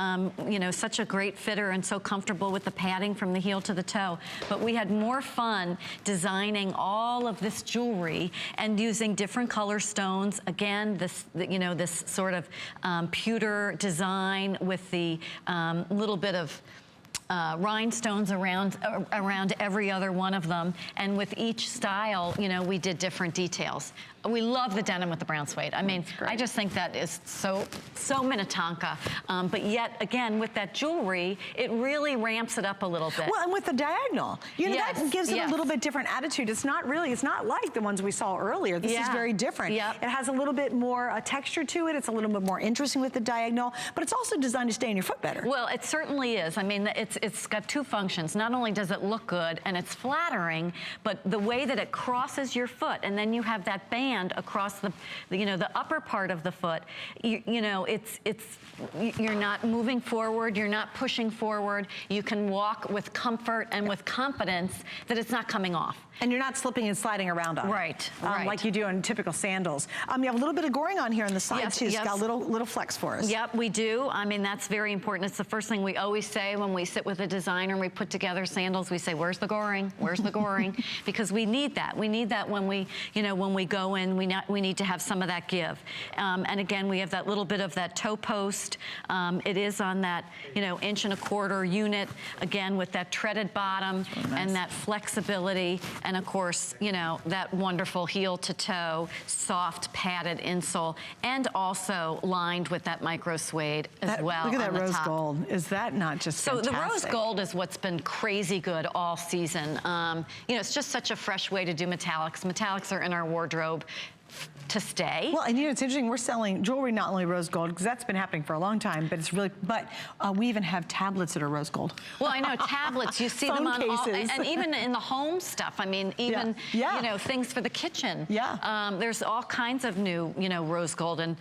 you know, such a great fitter and so comfortable with the padding from the heel to the toe. But we had more fun designing all of this jewelry and using different color stones. Again, this, you know, this sort of pewter design with the little bit of rhinestones around every other one of them. And with each style, you know, we did different details. We love the denim with the brown suede. I mean, I just think that is so Minnetonka. But yet, again, with that jewelry, it really ramps it up a little bit. Well, and with the diagonal, you know, that gives it a little bit different attitude. It's not like the ones we saw earlier. This is very different. It has a little bit more texture to it. It's a little bit more interesting with the diagonal, but it's also designed to stay in your foot better. Well, it certainly is. I mean, it's got two functions. Not only does it look good and it's flattering, but the way that it crosses your foot, and then you have that band across the upper part of the foot. You know, you're not moving forward, you're not pushing forward. You can walk with comfort and with confidence that it's not coming off. And you're not slipping and sliding around on it. Right. Like you do in typical sandals. You have a little bit of goring on here on the side too. It's got a little flex for us. Yep, we do. I mean, that's very important. It's the first thing we always say when we sit with a designer and we put together sandals. We say, where's the goring? Where's the goring? Because we need that. We need that when we, when we go in, we need to have some of that give. And again, we have that little bit of that toe post. It is on that, 1.25 inch unit, again, with that treaded bottom and that flexibility. And of course, that wonderful heel to toe, soft padded insole, and also lined with that micro suede as well. Look at that rose top. Gold. Is that not just fantastic? The rose gold is what's been crazy good all season. It's just such a fresh way to do metallics. Metallics are in our wardrobe to stay. Well, and it's interesting, we're selling jewelry not only rose gold, because that's been happening for a long time, but we even have tablets that are rose gold. Well, I know tablets, you see them on cases. and even in the home stuff. I mean, even things for the kitchen. Yeah. There's all kinds of new, rose gold, and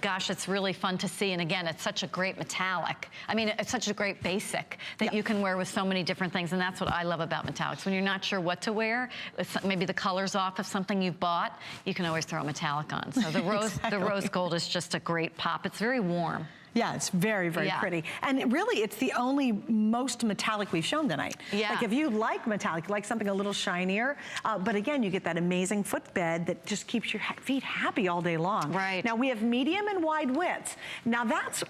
gosh, it's really fun to see. And again, it's such a great metallic. I mean, it's such a great basic that you can wear with so many different things, and that's what I love about metallics. When you're not sure what to wear, maybe the color's off of something you've bought, you can always throw a metallic on. So the rose gold is just a great pop. It's very warm. Yeah, it's very, very pretty. And really, it's the only most metallic we've shown tonight. Yeah. Like if you like metallic, you like something a little shinier, but again, you get that amazing footbed that just keeps your feet happy all day long. Right. Now we have medium and wide widths. Now that's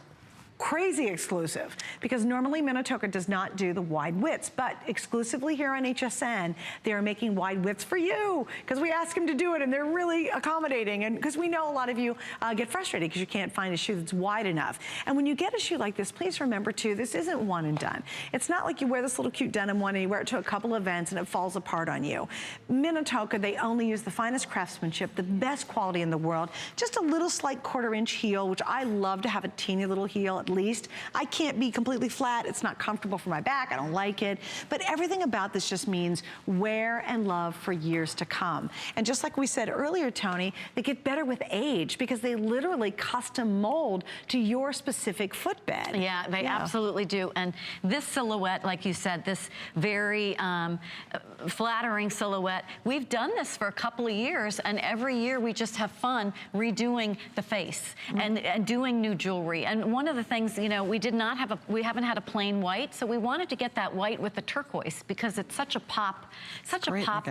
crazy exclusive, because normally Minnetonka does not do the wide widths, but exclusively here on HSN, they are making wide widths for you, because we ask them to do it, and they're really accommodating, and because we know a lot of you get frustrated because you can't find a shoe that's wide enough. And when you get a shoe like this, please remember too, this isn't one and done. It's not like you wear this little cute denim one and you wear it to a couple events and it falls apart on you. Minnetonka, they only use the finest craftsmanship, the best quality in the world, just a little slight 1/4 inch heel, which I love to have a teeny little heel at least. I can't be completely flat. It's not comfortable for my back. I don't like it. But everything about this just means wear and love for years to come. And just like we said earlier, Tony, they get better with age because they literally custom mold to your specific footbed. Yeah, they absolutely do. And this silhouette, like you said, this very flattering silhouette, we've done this for a couple of years, and every year we just have fun redoing the face and doing new jewelry. And one of the things, we haven't had a plain white, so we wanted to get that white with the turquoise because it's such a pop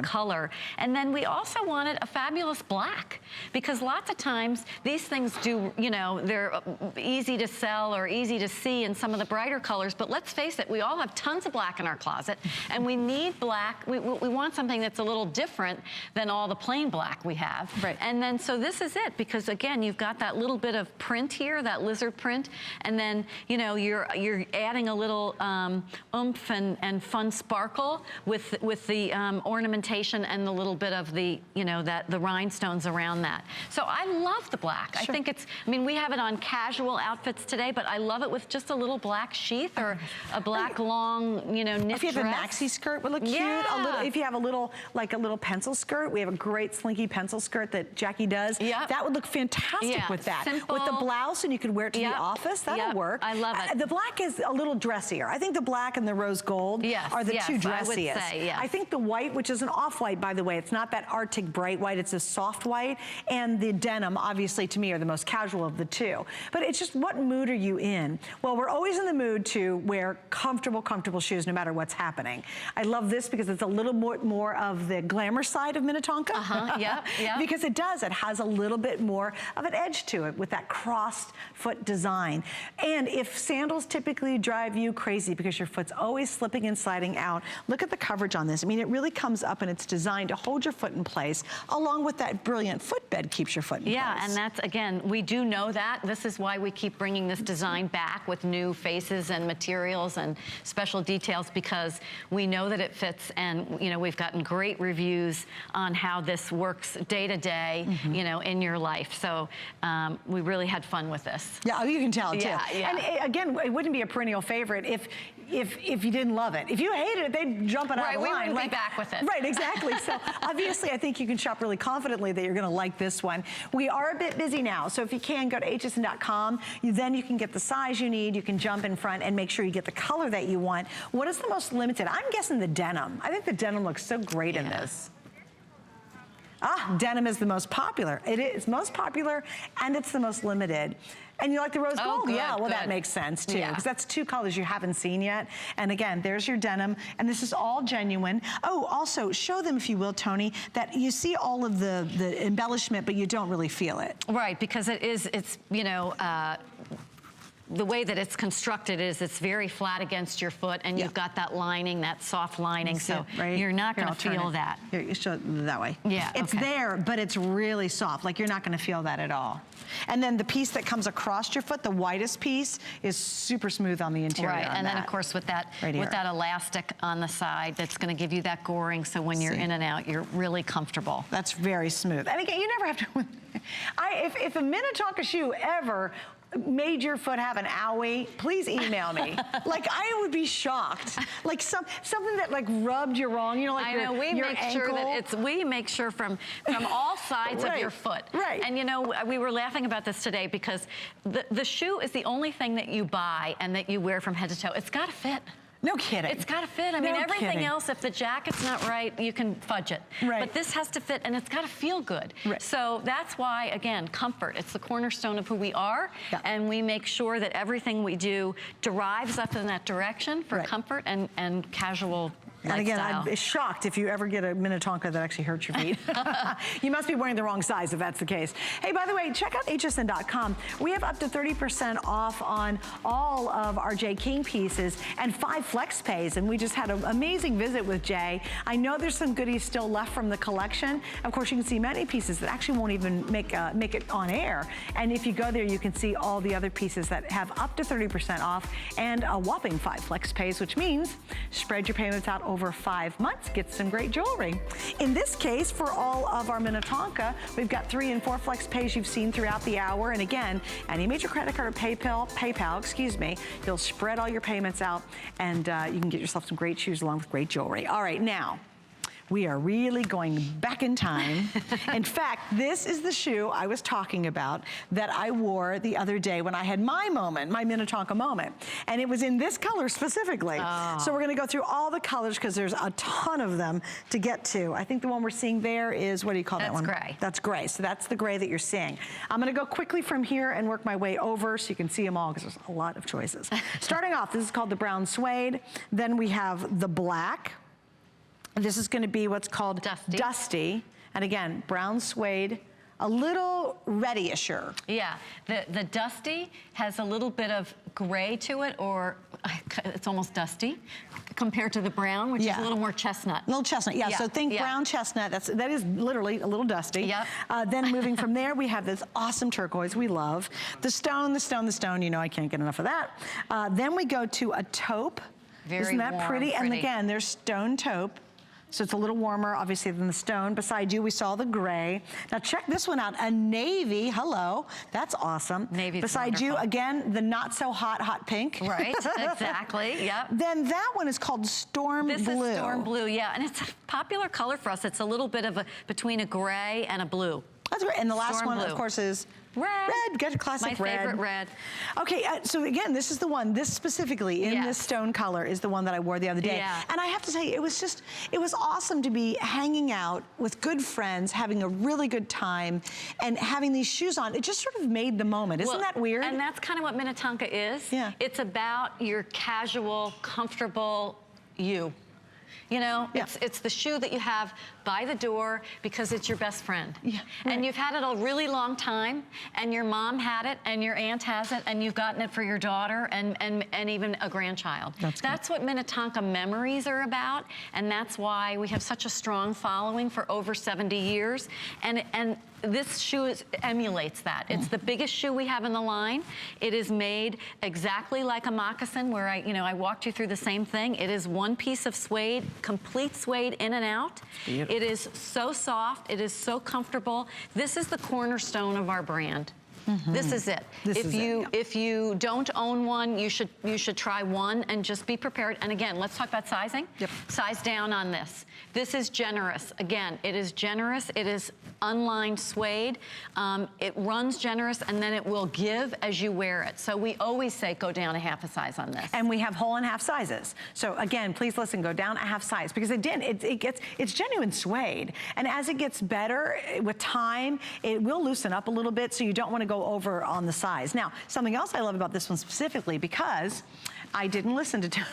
color. And then we also wanted a fabulous black, because lots of times these things do, they're easy to sell or easy to see in some of the brighter colors, but let's face it, we all have tons of black in our closet, and we need black. We want something that's a little different than all the plain black we have. Right. And then, so this is it, because again, you've got that little bit of print here, that lizard print, and then, you're adding a little oomph and fun sparkle with the ornamentation and the little bit of the, the rhinestones around that. So I love the black. Sure. I think we have it on casual outfits today, but I love it with just a little black sheath or a black long, knit If you have dress. a maxi skirt would look cute. Yeah. If you have a little pencil skirt, we have a great slinky pencil skirt that Jackie does. Yep. That would look fantastic with that. Simple. With the blouse, and you could wear it to the office. That'll work. I love it. The black is a little dressier. I think the black and the rose gold are the two dressiest. I would say, yes. I think the white, which is an off-white, by the way, it's not that Arctic bright white, it's a soft white, and the denim, obviously, to me, are the most casual of the two. But it's just, what mood are you in? Well, we're always in the mood to wear comfortable shoes no matter what's happening. I love this because it's a little more of the glamour side of Minnetonka. Yep. Because it has a little bit more of an edge to it with that crossed foot design. And if sandals typically drive you crazy because your foot's always slipping and sliding out, look at the coverage on this. I mean, it really comes up, and it's designed to hold your foot in place, along with that brilliant footbed keeps your foot in place. Yeah, and that's, again, we do know that. This is why we keep bringing this design back with new faces and materials and special details, because we know that it fits, and we've gotten great reviews on how this works day to day, in your life. So we really had fun with this. Yeah, you can tell too. Yeah. And again, it wouldn't be a perennial favorite if if you didn't love it. If you hated it, they'd jump it out of line. Right, we wouldn't be back with it. Right, exactly. So obviously, I think you can shop really confidently that you're gonna like this one. We are a bit busy now, so if you can, go to hsn.com. Then you can get the size you need. You can jump in front and make sure you get the color that you want. What is the most limited? I'm guessing the denim. I think the denim looks so great in this. Denim is the most popular. It is most popular, and it's the most limited. And you like the rose gold? Good, yeah, well, good. that makes sense too, because that's two colors you haven't seen yet. And again, there's your denim, and this is all genuine. Oh, also, show them, if you will, Tony, that you see all of the embellishment, but you don't really feel it. Right, because it's you know, the way that it's constructed is it's very flat against your foot, and you've got that lining, that soft lining, so you're not going to feel that. Here, you show it that way. Yeah, it's there, but it's really soft. Like, you're not going to feel that at all. And then the piece that comes across your foot, the widest piece, is super smooth on the interior. Right, and then of course with that elastic on the side, that's going to give you that goring, so when you're in and out, you're really comfortable. That's very smooth. And again, you never have to. If a Minnetonka shoe ever made your foot have an owie, please email me. Like, I would be shocked. Like something that like rubbed you wrong, you know, like I know, we make sure that we make sure from all sides of your foot. Right. And you know, we were laughing about this today because the shoe is the only thing that you buy and that you wear from head to toe. It's got to fit. No kidding. It's got to fit. I mean, everything else, if the jacket's not right, you can fudge it. Right. But this has to fit, and it's got to feel good. Right. So that's why, again, comfort. It's the cornerstone of who we are, and we make sure that everything we do derives up in that direction for comfort and casual And again, lifestyle. I'd be shocked if you ever get a Minnetonka that actually hurts your feet. You must be wearing the wrong size if that's the case. Hey, by the way, check out hsn.com. We have up to 30% off on all of our Jay King pieces and 5 flex pays. And we just had an amazing visit with Jay. I know there's some goodies still left from the collection. Of course, you can see many pieces that actually won't even make it on air. And if you go there, you can see all the other pieces that have up to 30% off and a whopping 5 flex pays, which means spread your payments out over 5 months, get some great jewelry. In this case, for all of our Minnetonka, we've got 3 and 4 flex pays you've seen throughout the hour. And again, any major credit card or PayPal, excuse me, you'll spread all your payments out, and you can get yourself some great shoes along with great jewelry. All right, now, we are really going back in time. In fact, this is the shoe I was talking about that I wore the other day when I had my moment, my Minnetonka moment. And it was in this color specifically. So we're gonna go through all the colors because there's a ton of them to get to. I think the one we're seeing there is, what do you call that one? That's gray. That's gray, so that's the gray that you're seeing. I'm gonna go quickly from here and work my way over so you can see them all because there's a lot of choices. Starting off, this is called the brown suede. Then we have the black. This is going to be what's called dusty. And again, brown suede, a little reddisher. Yeah, the dusty has a little bit of gray to it, or it's almost dusty compared to the brown, which is a little more chestnut. A little chestnut, yeah. So think brown chestnut. That is literally a little dusty. Yep. Then moving from there, we have this awesome turquoise we love. The stone, the stone, the stone. You know, I can't get enough of that. Then we go to a taupe. Isn't that pretty? And again, there's stone taupe. So it's a little warmer, obviously, than the stone. Beside you, we saw the gray. Now check this one out, a navy. Hello, that's awesome. Navy's Beside you, again, the not so hot pink. Right, exactly, yep. Then that one is called Storm Blue. This is Storm Blue, yeah, and it's a popular color for us. It's a little bit of between a gray and a blue. That's right, and the last Storm one, Blue. of course, is red. Get a classic My favorite red. Okay, so again, this is the one, this specifically in this stone color is the one that I wore the other day. Yeah. And I have to say, it was awesome to be hanging out with good friends, having a really good time, and having these shoes on. It just sort of made the moment. Isn't that weird? And that's kind of what Minnetonka is. Yeah. It's about your casual, comfortable you. You know, it's the shoe that you have by the door because it's your best friend. Yeah, right. And you've had it a really long time, and your mom had it, and your aunt has it, and you've gotten it for your daughter and even a grandchild. That's what Minnetonka memories are about, and that's why we have such a strong following for over 70 years. And this shoe emulates that. It's the biggest shoe we have in the line. It is made exactly like a moccasin, where I walked you through the same thing. It is one piece of suede, complete suede in and out. It is so soft. It is so comfortable. This is the cornerstone of our brand. This is it. If you don't own one, you should try one and just be prepared. And again, let's talk about sizing. Size down on this. This is generous. Again, it is generous. It is unlined suede. It runs generous, and then it will give as you wear it. So we always say go down a half a size on this. And we have whole and half sizes. So again, please listen, go down a half size, because again, it's genuine suede. And as it gets better with time, it will loosen up a little bit, so you don't want to go over on the size. Now, something else I love about this one specifically, because I didn't listen to Tony.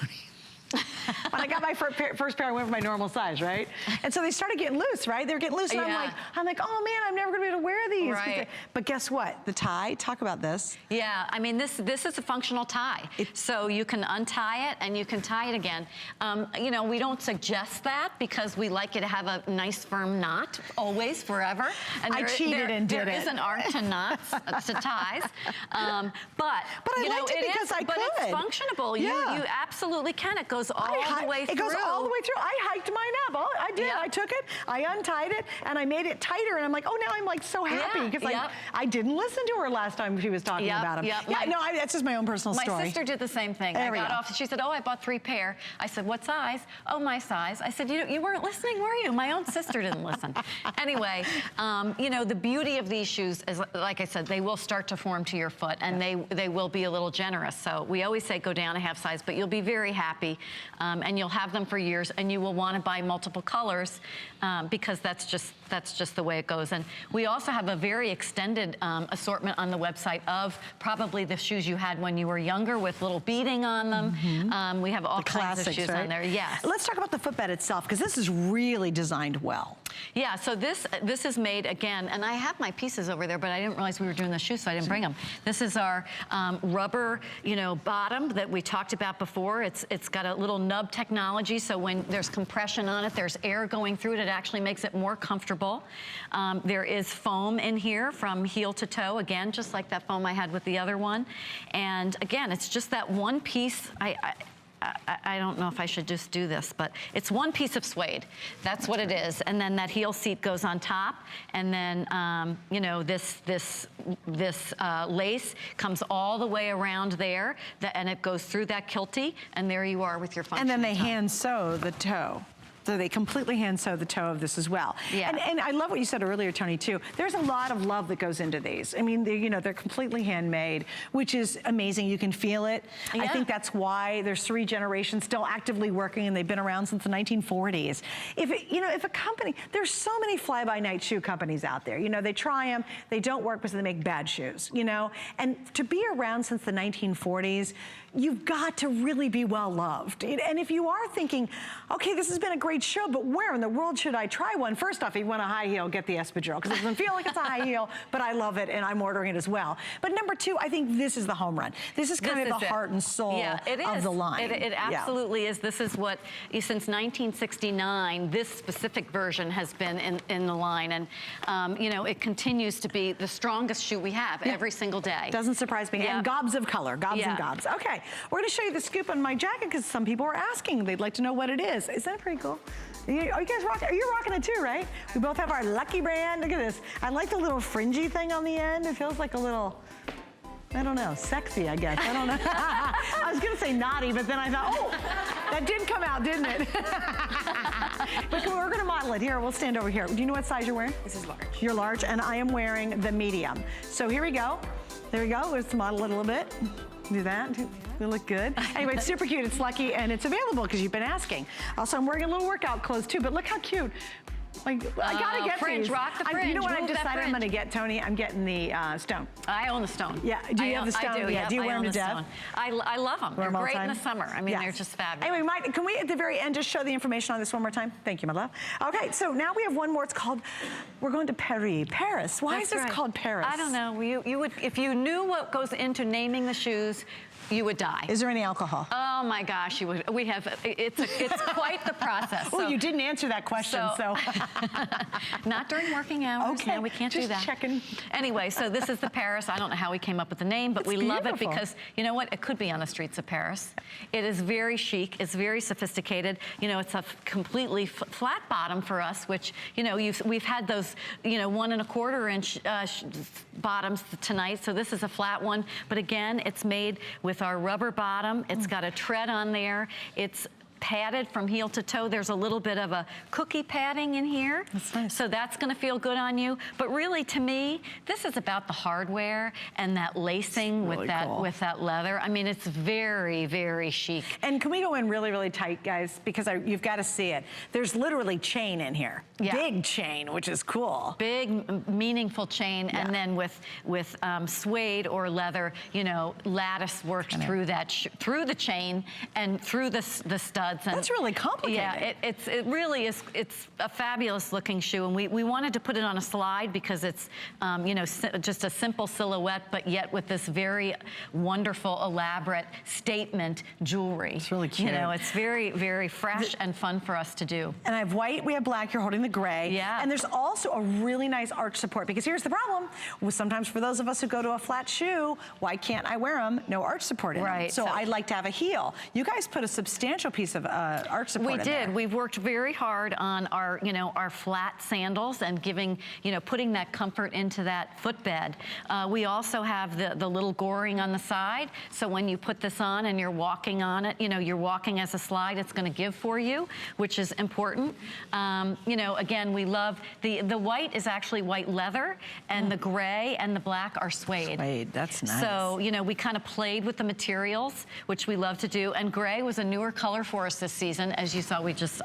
When I got my first pair, I went for my normal size, right? And so they started getting loose, right? They were getting loose, and I'm like, oh man, I'm never gonna be able to wear these. Right. But guess what? The tie, talk about this. Yeah, I mean, this is a functional tie. So you can untie it and you can tie it again. You know, we don't suggest that because we like you to have a nice firm knot, always, forever. And I cheated and did it. There is an art to knots, to ties. But I liked it because I could. But it's functionable. Yeah. You absolutely can. It goes all the way through. It goes all the way through. I hiked mine up. I did. I took it, I untied it, and I made it tighter. And I'm like, oh, now I'm like so happy because I didn't listen to her last time she was talking about them. That's just my own personal story. My sister did the same thing. I got off. She said, oh, I bought 3 pair. I said, what size? Oh, my size. I said, you weren't listening, were you? My own sister didn't listen. Anyway, you know, the beauty of these shoes is, like I said, they will start to form to your foot, and they will be a little generous. So we always say go down a half size, but you'll be very happy. And you'll have them for years, and you will want to buy multiple colors because that's just the way it goes. And we also have a very extended assortment on the website of probably the shoes you had when you were younger with little beading on them. We have all kinds of shoes on there. Yes. Let's talk about the footbed itself, because this is really designed well. Yeah, so this is made, again, and I have my pieces over there, but I didn't realize we were doing the shoes, so I didn't bring them. This is our rubber, you know, bottom that we talked about before. It's got a little nub technology, so when there's compression on it, there's air going through it. It actually makes it more comfortable. There is foam in here from heel to toe, again, just like that foam I had with the other one. And again, it's just that one piece. I don't know if I should just do this, but it's one piece of suede. That's what it is. And then that heel seat goes on top. And then, you know, this lace comes all the way around there, and it goes through that kiltie, and there you are with your function. And then they hand sew the toe. So they completely hand sew the toe of this as well. Yeah. And I love what you said earlier, Tony, too. There's a lot of love that goes into these. I mean, they're completely handmade, which is amazing. You can feel it. Yeah. I think that's why there's 3 generations still actively working, and they've been around since the 1940s. If a company, there's so many fly-by-night shoe companies out there. You know, they try them, they don't work because they make bad shoes, you know? And to be around since the 1940s, you've got to really be well loved. And if you are thinking, okay, this has been a great show, but where in the world should I try one? First off, if you want a high heel, get the espadrille, because it doesn't feel like it's a high heel, but I love it, and I'm ordering it as well. But number 2, I think this is the home run. This is kind of the heart and soul of the line. It absolutely is. This is what, since 1969, this specific version has been in the line. And, you know, it continues to be the strongest shoe we have every single day. Doesn't surprise me. And gobs of color, gobs and gobs. Okay, we're going to show you the scoop on my jacket because some people are asking. They'd like to know what it is. Isn't that pretty cool? Are you guys rocking? Are you rocking it too, right? We both have our Lucky brand. Look at this. I like the little fringy thing on the end. It feels like a little, I don't know, sexy, I guess. I don't know. I was gonna say naughty, but then I thought, oh, that did come out, didn't it? But we're gonna model it. Here, we'll stand over here. Do you know what size you're wearing? This is large. You're large, and I am wearing the medium. So here we go. There we go. Let's model it a little bit. Do that. You look good. Anyway, it's super cute. It's Lucky, and it's available because you've been asking. Also, I'm wearing a little workout clothes too, but look how cute. Like, I gotta get fringe, these. rock the fringe. You know what Move I've decided that I'm gonna get, Tony? I'm getting the stone. I own the stone. Yeah, do you have the stone? I do, yeah. Do you wear them to death? I love them. They're great in the summer. I mean, they're just fabulous. Anyway, can we at the very end just show the information on this one more time? Thank you, my love. Okay, so now we have one more. It's called, we're going to Paris. Why is this called Paris? I don't know. You would, if you knew what goes into naming the shoes, You would die. Is there any alcohol? Oh my gosh, you would. We have. It's quite the process. Oh, you didn't answer that question, so. Not during working hours. Okay, no, we can't do that. Just checking. Anyway, so this is the Paris. I don't know how we came up with the name, but we love it because you know what? It could be on the streets of Paris. It is very chic. It's very sophisticated. You know, it's a completely flat bottom for us, which you know we've had those 1 1/4 inch bottoms tonight. So this is a flat one, but again, it's made with our rubber bottom. It's got a tread on there. It's padded from heel to toe. There's a little bit of a cookie padding in here. That's nice. So that's gonna feel good on you. But really, to me, this is about the hardware and that lacing really with that leather. I mean, it's very, very chic. And can we go in really, really tight, guys? Because you've got to see it. There's literally chain in here. Yeah. Big chain, which is cool. Big, meaningful chain, and then with suede or leather, lattice worked through that, through the chain and through the studs. And that's really complicated. Yeah, it really is. It's a fabulous looking shoe, and we wanted to put it on a slide because it's, just a simple silhouette, but yet with this very wonderful, elaborate statement jewelry. It's really cute. It's very, very fresh and fun for us to do. And I have white, we have black, you're holding the gray. Yeah. And there's also a really nice arch support, because here's the problem. Sometimes for those of us who go to a flat shoe, why can't I wear them? No arch support in them. Right. So I'd like to have a heel. You guys put a substantial piece of arch support in there. We did. We've worked very hard on our, our flat sandals and giving, putting that comfort into that footbed. We also have the little goring on the side. So when you put this on and you're walking on it, you're walking as a slide, it's going to give for you, which is important. Again, we love the white is actually white leather, and the gray and the black are suede. Suede, that's nice. So, we kind of played with the materials, which we love to do. And gray was a newer color for us this season. As you saw, we just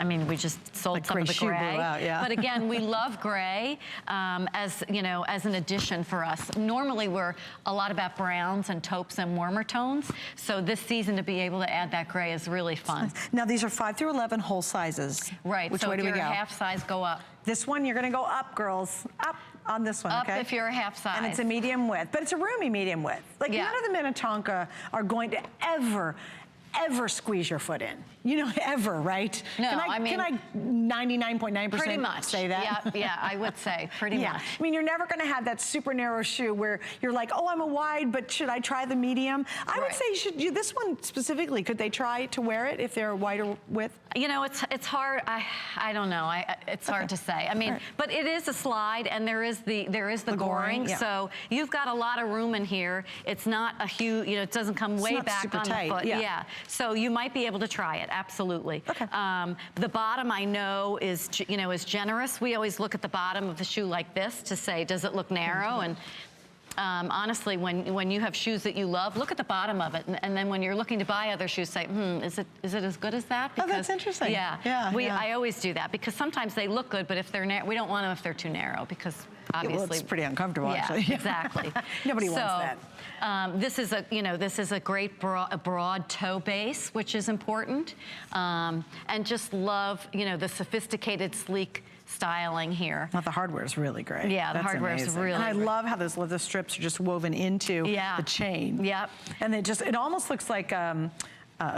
sold some of the gray. Out, yeah. But again, we love gray as an addition for us. Normally, we're a lot about browns and taupes and warmer tones. So this season, to be able to add that gray is really fun. Now, these are 5 through 11 whole sizes. Right. Which so way do we if go? you're a half size, go up. This one, you're going to go up, girls. Up on this one, up okay? if you're a half size. And it's a medium width, but it's a roomy medium width. Like, none of the Minnetonka are going to ever squeeze your foot in. Ever, right? No, can I 99.9% pretty much say that? Yeah, I would say pretty much. I mean, you're never going to have that super narrow shoe where you're like, oh, I'm a wide, but should I try the medium? I would say this one specifically, could they try to wear it if they're a wider width? It's hard. I don't know. It's hard to say. I mean, but it is a slide, and there is the goring. Yeah. So you've got a lot of room in here. It's not a huge. It doesn't come way back on the foot. Yeah. So you might be able to try it. Absolutely. Okay. The bottom, I know, is generous. We always look at the bottom of the shoe like this to say, does it look narrow? And honestly, when you have shoes that you love, look at the bottom of it, and then when you're looking to buy other shoes, say, is it as good as that? Because, that's interesting. Yeah. I always do that, because sometimes they look good, but if they're we don't want them if they're too narrow, because obviously well, it's pretty uncomfortable. Actually. Exactly. Nobody wants that. This is a great broad toe base, which is important, and just love the sophisticated, sleek styling here. Well, the hardware is really great. Yeah, the hardware is really And I great. love how those leather strips are just woven into the chain. Yep. And it almost looks like a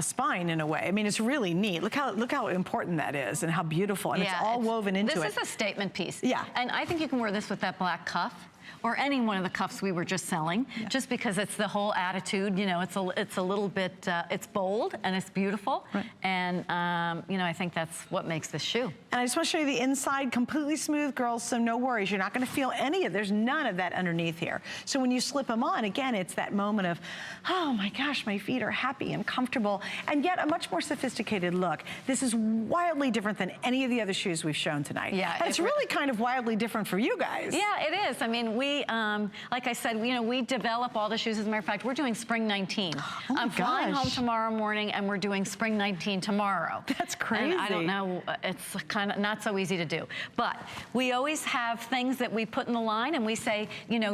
spine in a way. I mean, it's really neat. Look how important that is and how beautiful. And it's all woven into it. This is a statement piece. Yeah. And I think you can wear this with that black cuff, or any one of the cuffs we were just selling, just because it's the whole attitude. It's a little bit, it's bold and it's beautiful. Right. And, I think that's what makes this shoe. And I just want to show you the inside, completely smooth, girls, so no worries. You're not going to feel any of, there's none of that underneath here. So when you slip them on, again, it's that moment of, oh my gosh, my feet are happy and comfortable, and yet a much more sophisticated look. This is wildly different than any of the other shoes we've shown tonight. Yeah. And it's really kind of wildly different for you guys. Yeah, it is. I mean, we, like I said, we develop all the shoes. As a matter of fact, we're doing spring 19. I'm flying home tomorrow morning, and we're doing spring 19 tomorrow. That's crazy. And I don't know, it's kind of not so easy to do. But we always have things that we put in the line, and we say,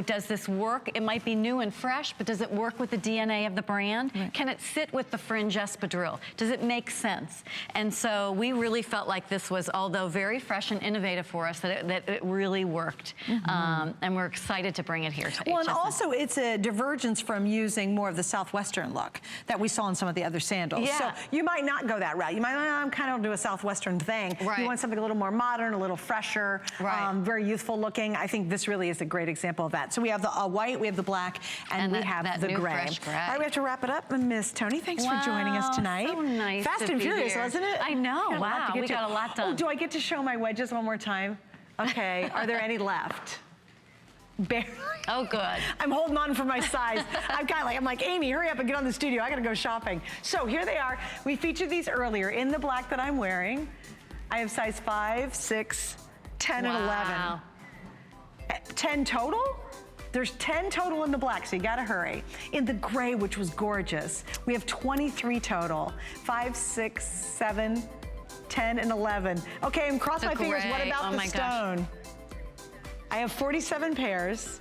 does this work? It might be new and fresh, but does it work with the DNA of the brand? Right. Can it sit with the fringe espadrille? Does it make sense? And so we really felt like this was, although very fresh and innovative for us, that it really worked. Mm-hmm. And excited to bring it here to Well, HSN. and also it's a divergence from using more of the Southwestern look that we saw in some of the other sandals. Yeah. So you might not go that route. You might, I'm kind of do a Southwestern thing. Right. You want something a little more modern, a little fresher, Right. very youthful looking. I think this really is a great example of that. So we have the white, we have the black, and we have that the new gray. fresh gray. All right, we have to wrap it up. Miss Tony, thanks for joining us tonight. So nice Fast to and be furious, here. wasn't it? I know. Got a lot Wow, to get we to. got a lot done. Oh, do I get to show my wedges one more time? Okay, are there any left? Barely. Oh, good. I'm holding on for my size. I'm like, Amy, hurry up and get on the studio. I gotta go shopping. So here they are. We featured these earlier in the black that I'm wearing. I have size 5, 6, 10, and 11. 10 total? There's 10 total in the black, so you gotta hurry. In the gray, which was gorgeous, we have 23 total. 5, 6, 7, 10, and 11. Okay, and cross my fingers. What about the stone? I have 47 pairs.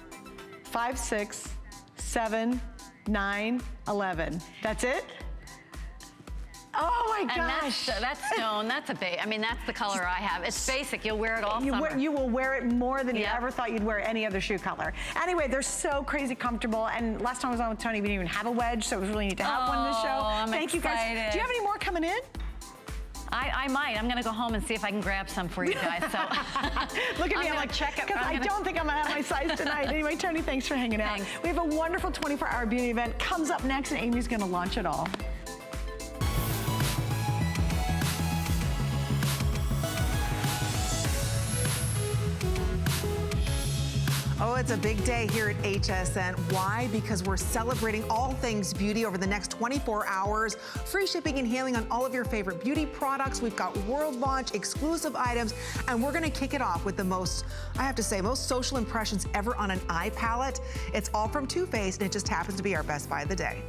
5, 6, 7, 9, 11. That's it? Oh my gosh. And that's stone, that's that's the color I have. It's basic, you'll wear it all summer. You will wear it more than you ever thought you'd wear any other shoe color. Anyway, they're so crazy comfortable. And last time I was on with Tony, we didn't even have a wedge, so it was really neat to have one in the show. Thank you guys. Do you have any more coming in? I might. I'm gonna go home and see if I can grab some for you guys. So look at me, I'm like, check it. Because I don't think I'm gonna have my size tonight. Anyway, Tony, thanks for hanging out. Thanks. We have a wonderful 24-hour beauty event comes up next, and Amy's gonna launch it all. Oh, it's a big day here at HSN. Why? Because we're celebrating all things beauty over the next 24 hours. Free shipping and handling on all of your favorite beauty products. We've got world launch, exclusive items, and we're gonna kick it off with the most, I have to say, most social impressions ever on an eye palette. It's all from Too Faced, and it just happens to be our best buy of the day.